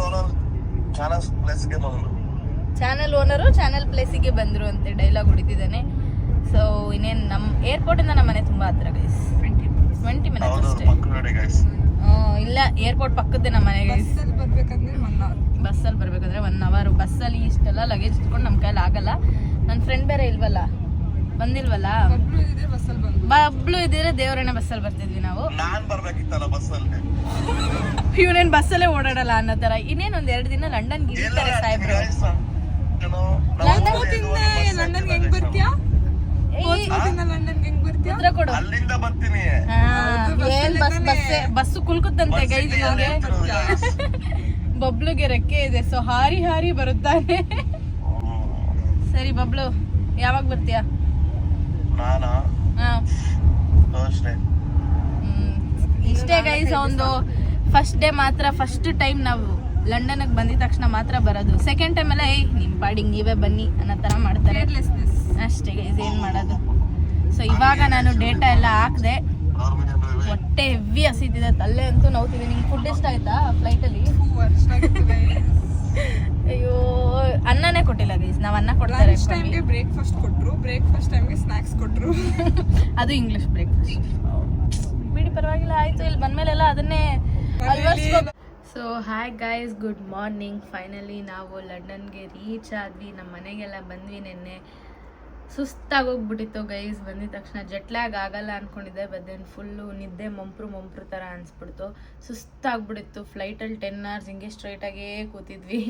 ಓನರು ಚಾನಲ್ ಪ್ಲೇಸಿಗೆ ಬಂದರು ಅಂತೆ ಡೈಲಾಗ್ ಹೊಡಿತಿದ್ದಾನೆ. ಸೊ ಇನ್ನೇನು ನಮ್ಮ ಏರ್ಪೋರ್ಟಿಂದ ನಮ್ಮ ಮನೆ ತುಂಬ ಹತ್ರ ಗೈಸ್, 20 ಮಿನಿಟ್ಸ್ ಅಷ್ಟೇ. ಇಲ್ಲ ಏರ್ಪೋರ್ಟ್ ಪಕ್ಕದ್ದೇ ನಮ್ಮ ಮನೆ ಗೈಸ್. ಬಸ್ಸಲ್ಲಿ ಬರ್ಬೇಕಂದ್ರೆ 1 ಅವರ್. ಬಸ್ಸಲ್ಲಿ ಇಷ್ಟೆಲ್ಲ ಲಗೇಜ್ ಇಟ್ಕೊಂಡು ನಮ್ಮ ಕೈಲಿ ಆಗಲ್ಲ. ನನ್ನ ಫ್ರೆಂಡ್ ಬೇರೆ ಇಲ್ವಲ್ಲ, ಬಂದಿಲ್ವಲ್ಲ. ಬಬ್ಲು ಇದ್ರೆ ದೇವರನ್ನ ಬಸ್ಸಲ್ಲಿ ಬರ್ತಿದ್ವಿ ನಾವು. ನಾನ್ ಬರ್ಬೇಕಿತ್ತಲ್ಲ ಬಸ್ಸಲ್ಲಿ. ಇವನೇನ್ ಬಸ್ಸಲ್ಲೇ ಓಡಾಡಲ್ಲ ಅನ್ನೋ ತರ. ಇನ್ನೇನ್ 2 ದಿನ ಲಂಡನ್ಗೆ ಇರ್ತಾರೆ ಸಾಹೇಬ್ರು. ಲಂಡನ್ಗೆ ಹೆಂಗ್ ಬರ್ತೀಯಾ? ಉತ್ತರ ಕೊಡು. ಅಲ್ಲಿಂದ ಬರ್ತೀನಿ. ಏನ್ ಬಸ್ಸು ಕುಲ್ಕುತ್ತಂತೆ ಗೈಸ್. ನಮ್ಗೆ ಬಬ್ಲುಗೆ ರೆಕ್ಕೆ ಇದೆ, ಸೊ ಹಾರಿ ಬರುತ್ತಾನೆ. ಸರಿ ಬಬ್ಲು, ಯಾವಾಗ ಬರ್ತೀಯಾ? ನಾನಾ ಅಷ್ಟೇ. ಇಷ್ಟೇ ಗೈಸ್. ಒಂದು ಫಸ್ಟ್ ಡೇ ಮಾತ್ರ, ಫಸ್ಟ್ ಟೈಮ್ ನಾವು ಲಂಡನ್ಗೆ ಬಂದಿದ ತಕ್ಷಣ ಮಾತ್ರ ಬರೋದು. ಸೆಕೆಂಡ್ ಟೈಮ್ ಎಲ್ಲ ನಿಮ್ಮ ಪಾಡಿಗೆ ನೀವೇ ಬನ್ನಿ ಅನ್ನೋ ಥರ ಮಾಡ್ತಾರೆ ಅಷ್ಟೇ ಗೈಸ್, ಏನು ಮಾಡೋದು. ಸೊ ಇವಾಗ ನಾನು ಡೇಟಾ ಎಲ್ಲ ಹಾಕಿದೆ. ಹೊಟ್ಟೆ ಹೆವಿ ಹಸಿತಿದೆ, ತಲೆ ಅಂತೂ ನೋವ್ತಿದೆ. ನಿಮ್ಗೆ ಫುಡ್ ಇಷ್ಟ ಆಯ್ತಾ ಫ್ಲೈಟಲ್ಲಿ? ಅಯ್ಯೋ, ಅನ್ನನೇ ಕೊಟ್ಟಿಲ್ಲ ಗೈಸ್. ನಾವು ಅನ್ನ ಕೊಡ್ತಾರೆ, ಬ್ರೇಕ್ಫಾಸ್ಟ್ ಕೊಟ್ರು, ಬ್ರೇಕ್ಫಾಸ್ಟ್ ಟೈಮ್ಗೆ ಸ್ನಾಕ್ಸ್ ಕೊಟ್ರು. ಅದು ಇಂಗ್ಲಿಷ್ ಬ್ರೇಕ್ಫಾಸ್ಟ್. ಬಿಡಿ ಪರವಾಗಿಲ್ಲ, ಆಯ್ತು. ಇಲ್ಲಿ ಬಂದ್ಮೇಲೆಲ್ಲ ಅದನ್ನೇ ಅಲ್ವರ್ಸ್ಕೋಬೇಕು. So hi guys, good morning. Finally ನಾವು ಲಂಡನ್ಗೆ ರೀಚ್ ಆದ್ವಿ. ನಮ್ಮ ಮನೆಗೆಲ್ಲ ಬಂದ್ವಿ. ನಿನ್ನೆ ಸುಸ್ತಾಗೋಗ್ಬಿಟ್ಟಿತ್ತು ಗೈಸ್. ಬಂದಿದ ತಕ್ಷಣ ಜೆಟ್ಲ್ಯಾಗ್ ಆಗಲ್ಲ ಅಂದ್ಕೊಂಡಿದ್ದೆ, ಬಟ್ ದೆನ್ ಫುಲ್ಲು ನಿದ್ದೆ ಮೊಂಪ್ರು ಥರ ಅನಿಸ್ಬಿಡ್ತು. ಸುಸ್ತಾಗ್ಬಿಟ್ಟಿತ್ತು. ಫ್ಲೈಟಲ್ಲಿ 10 hours ಹಿಂಗೆ ಸ್ಟ್ರೈಟಾಗೇ ಕೂತಿದ್ವಿ.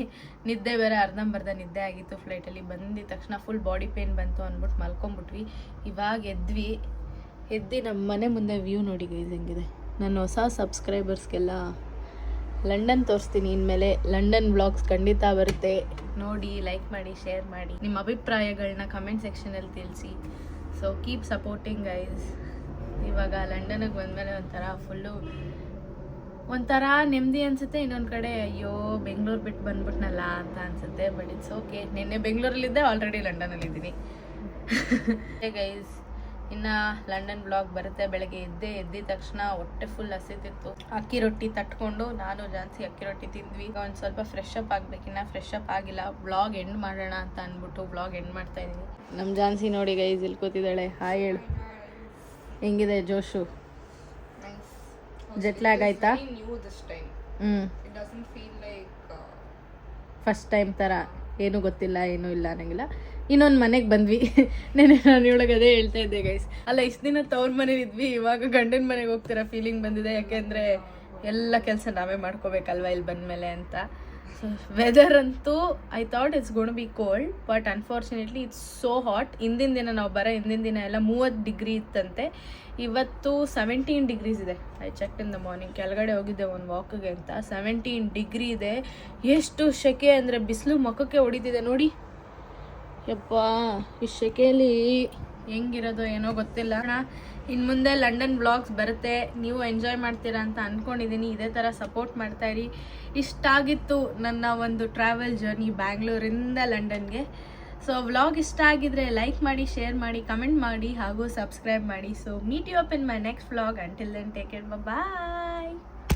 ನಿದ್ದೆ ಬೇರೆ ಅರ್ಧಂಬರ್ಧ ನಿದ್ದೆ ಆಗಿತ್ತು ಫ್ಲೈಟಲ್ಲಿ. ಬಂದಿದ ತಕ್ಷಣ ಫುಲ್ ಬಾಡಿ ಪೇನ್ ಬಂತು ಅಂದ್ಬಿಟ್ಟು ಮಲ್ಕೊಂಬಿಟ್ವಿ. ಇವಾಗ ಎದ್ದು ನಮ್ಮ ಮನೆ ಮುಂದೆ ವ್ಯೂ ನೋಡಿ ಗೈಸ್ ಹೆಂಗಿದೆ. ನನ್ನ ಹೊಸ ಸಬ್ಸ್ಕ್ರೈಬರ್ಸ್ಗೆಲ್ಲ ಲಂಡನ್ ತೋರಿಸ್ತೀನಿ ಇನ್ಮೇಲೆ. ಲಂಡನ್ ವ್ಲಾಗ್ಸ್ ಖಂಡಿತ ಬರುತ್ತೆ, ನೋಡಿ, ಲೈಕ್ ಮಾಡಿ, ಶೇರ್ ಮಾಡಿ. ನಿಮ್ಮ ಅಭಿಪ್ರಾಯಗಳನ್ನ ಕಮೆಂಟ್ ಸೆಕ್ಷನಲ್ಲಿ ತಿಳಿಸಿ. So keep supporting guys. ಇವಾಗ ಲಂಡನ್ಗೆ ಬಂದಮೇಲೆ ಒಂಥರ ನೆಮ್ಮದಿ ಅನಿಸುತ್ತೆ. ಇನ್ನೊಂದು ಕಡೆ ಅಯ್ಯೋ ಬೆಂಗಳೂರು ಬಿಟ್ಟು ಬಂದ್ಬಿಟ್ನಲ್ಲ ಅಂತ ಅನಿಸುತ್ತೆ. But it's okay. ನಿನ್ನೆ ಬೆಂಗಳೂರಲ್ಲಿದ್ದೆ, ಆಲ್ರೆಡಿ ಲಂಡನಲ್ಲಿದ್ದೀನಿ ಗೈಸ್. ಇನ್ನು ಲಂಡನ್ ಬ್ಲಾಗ್ ಬರುತ್ತೆ. ಬೆಳಗ್ಗೆ ಎದ್ದಿದ ತಕ್ಷಣ ಹೊಟ್ಟೆ ಫುಲ್ ಹಸಿತಿತ್ತು. ಅಕ್ಕಿ ರೊಟ್ಟಿ ತಟ್ಕೊಂಡು ನಾನು ಜಾನ್ಸಿ ಅಕ್ಕಿ ರೊಟ್ಟಿ ತಿಂದ್ವಿ. ಈಗ ಒಂದು ಸ್ವಲ್ಪ ಫ್ರೆಶ್ ಅಪ್ ಆಗಬೇಕು. ಇನ್ನು ಫ್ರೆಶ್ ಅಪ್ ಆಗಿಲ್ಲ. ಬ್ಲಾಗ್ ಎಂಡ್ ಮಾಡೋಣ ಅಂತ ಅಂದ್ಬಿಟ್ಟು ಬ್ಲಾಗ್ ಎಂಡ್ ಮಾಡ್ತಾ ಇದ್ದೀನಿ. ನಮ್ಮ ಜಾನ್ಸಿ ನೋಡಿ ಗೈಸ್ ಇಲ್ಲಿ ಕೂತಿದ್ದಾಳೆ. ಹಾಯ್ ಹೇಳು, ಹೆಂಗಿದೆ ಜೋಶು? ಜೆಟ್ಲ್ಯಾಗ್ ಆಯ್ತಾ? ಫಸ್ಟ್ ಟೈಮ್ ಥರ ಏನೂ ಗೊತ್ತಿಲ್ಲ, ಏನೂ ಇಲ್ಲ ಅನ್ನಂಗಿಲ್ಲ. ಇನ್ನೊಂದು ಮನೆಗೆ ಬಂದ್ವಿ. ನೆನೆ ನಾನು ಇವಳಿಗೆ ಅದೇ ಹೇಳ್ತಾ ಇದ್ದೆ ಗೈಸ್. ಅಲ್ಲ, ಇಷ್ಟು ದಿನ ತವ್ರ ಮನೇಲಿ ಇದ್ವಿ, ಇವಾಗ ಗಂಡನ ಮನೆಗೆ ಹೋಗ್ತಿರೋ ಫೀಲಿಂಗ್ ಬಂದಿದೆ. ಯಾಕೆಂದರೆ ಎಲ್ಲ ಕೆಲಸ ನಾವೇ ಮಾಡ್ಕೋಬೇಕಲ್ವ ಇಲ್ಲಿ ಬಂದಮೇಲೆ ಅಂತ. ಸೊ ವೆದರ್ ಅಂತೂ I thought it's gonna be cold, but unfortunately it's so hot. ಹಿಂದಿನ ದಿನ ನಾವು ಹಿಂದಿನ ದಿನ ಎಲ್ಲ 30 ಡಿಗ್ರಿ ಇತ್ತಂತೆ. ಇವತ್ತು 17 ಡಿಗ್ರೀಸ್ ಇದೆ. I check in the morning. ಕೆಳಗಡೆ ಹೋಗಿದ್ದೆ ಒಂದು ವಾಕಿಗೆ ಅಂತ. 17 ಡಿಗ್ರಿ ಇದೆ. ಎಷ್ಟು ಸೆಕೆ ಅಂದರೆ ಬಿಸಿಲು ಮುಖಕ್ಕೆ ಹೊಡಿತಿದೆ ನೋಡಿ. ಯಪ್ಪ, ಈ ಸೆಕೆಯಲ್ಲಿ ಹೆಂಗಿರೋದು ಏನೋ ಗೊತ್ತಿಲ್ಲ. ಇನ್ನು ಮುಂದೆ ಲಂಡನ್ ವ್ಲಾಗ್ಸ್ ಬರುತ್ತೆ, ನೀವು ಎಂಜಾಯ್ ಮಾಡ್ತೀರಾ ಅಂತ ಅಂದ್ಕೊಂಡಿದ್ದೀನಿ. ಇದೇ ಥರ ಸಪೋರ್ಟ್ ಮಾಡ್ತಾಯಿರಿ. ಇಷ್ಟ ಆಗಿತ್ತು ನನ್ನ ಒಂದು ಟ್ರಾವೆಲ್ ಜರ್ನಿ ಬ್ಯಾಂಗ್ಳೂರಿಂದ ಲಂಡನ್ಗೆ. ಸೊ ವ್ಲಾಗ್ ಇಷ್ಟ ಆಗಿದ್ರೆ ಲೈಕ್ ಮಾಡಿ, ಶೇರ್ ಮಾಡಿ, ಕಮೆಂಟ್ ಮಾಡಿ ಹಾಗೂ ಸಬ್ಸ್ಕ್ರೈಬ್ ಮಾಡಿ. So meet you up in my next vlog. Until then take care, bye.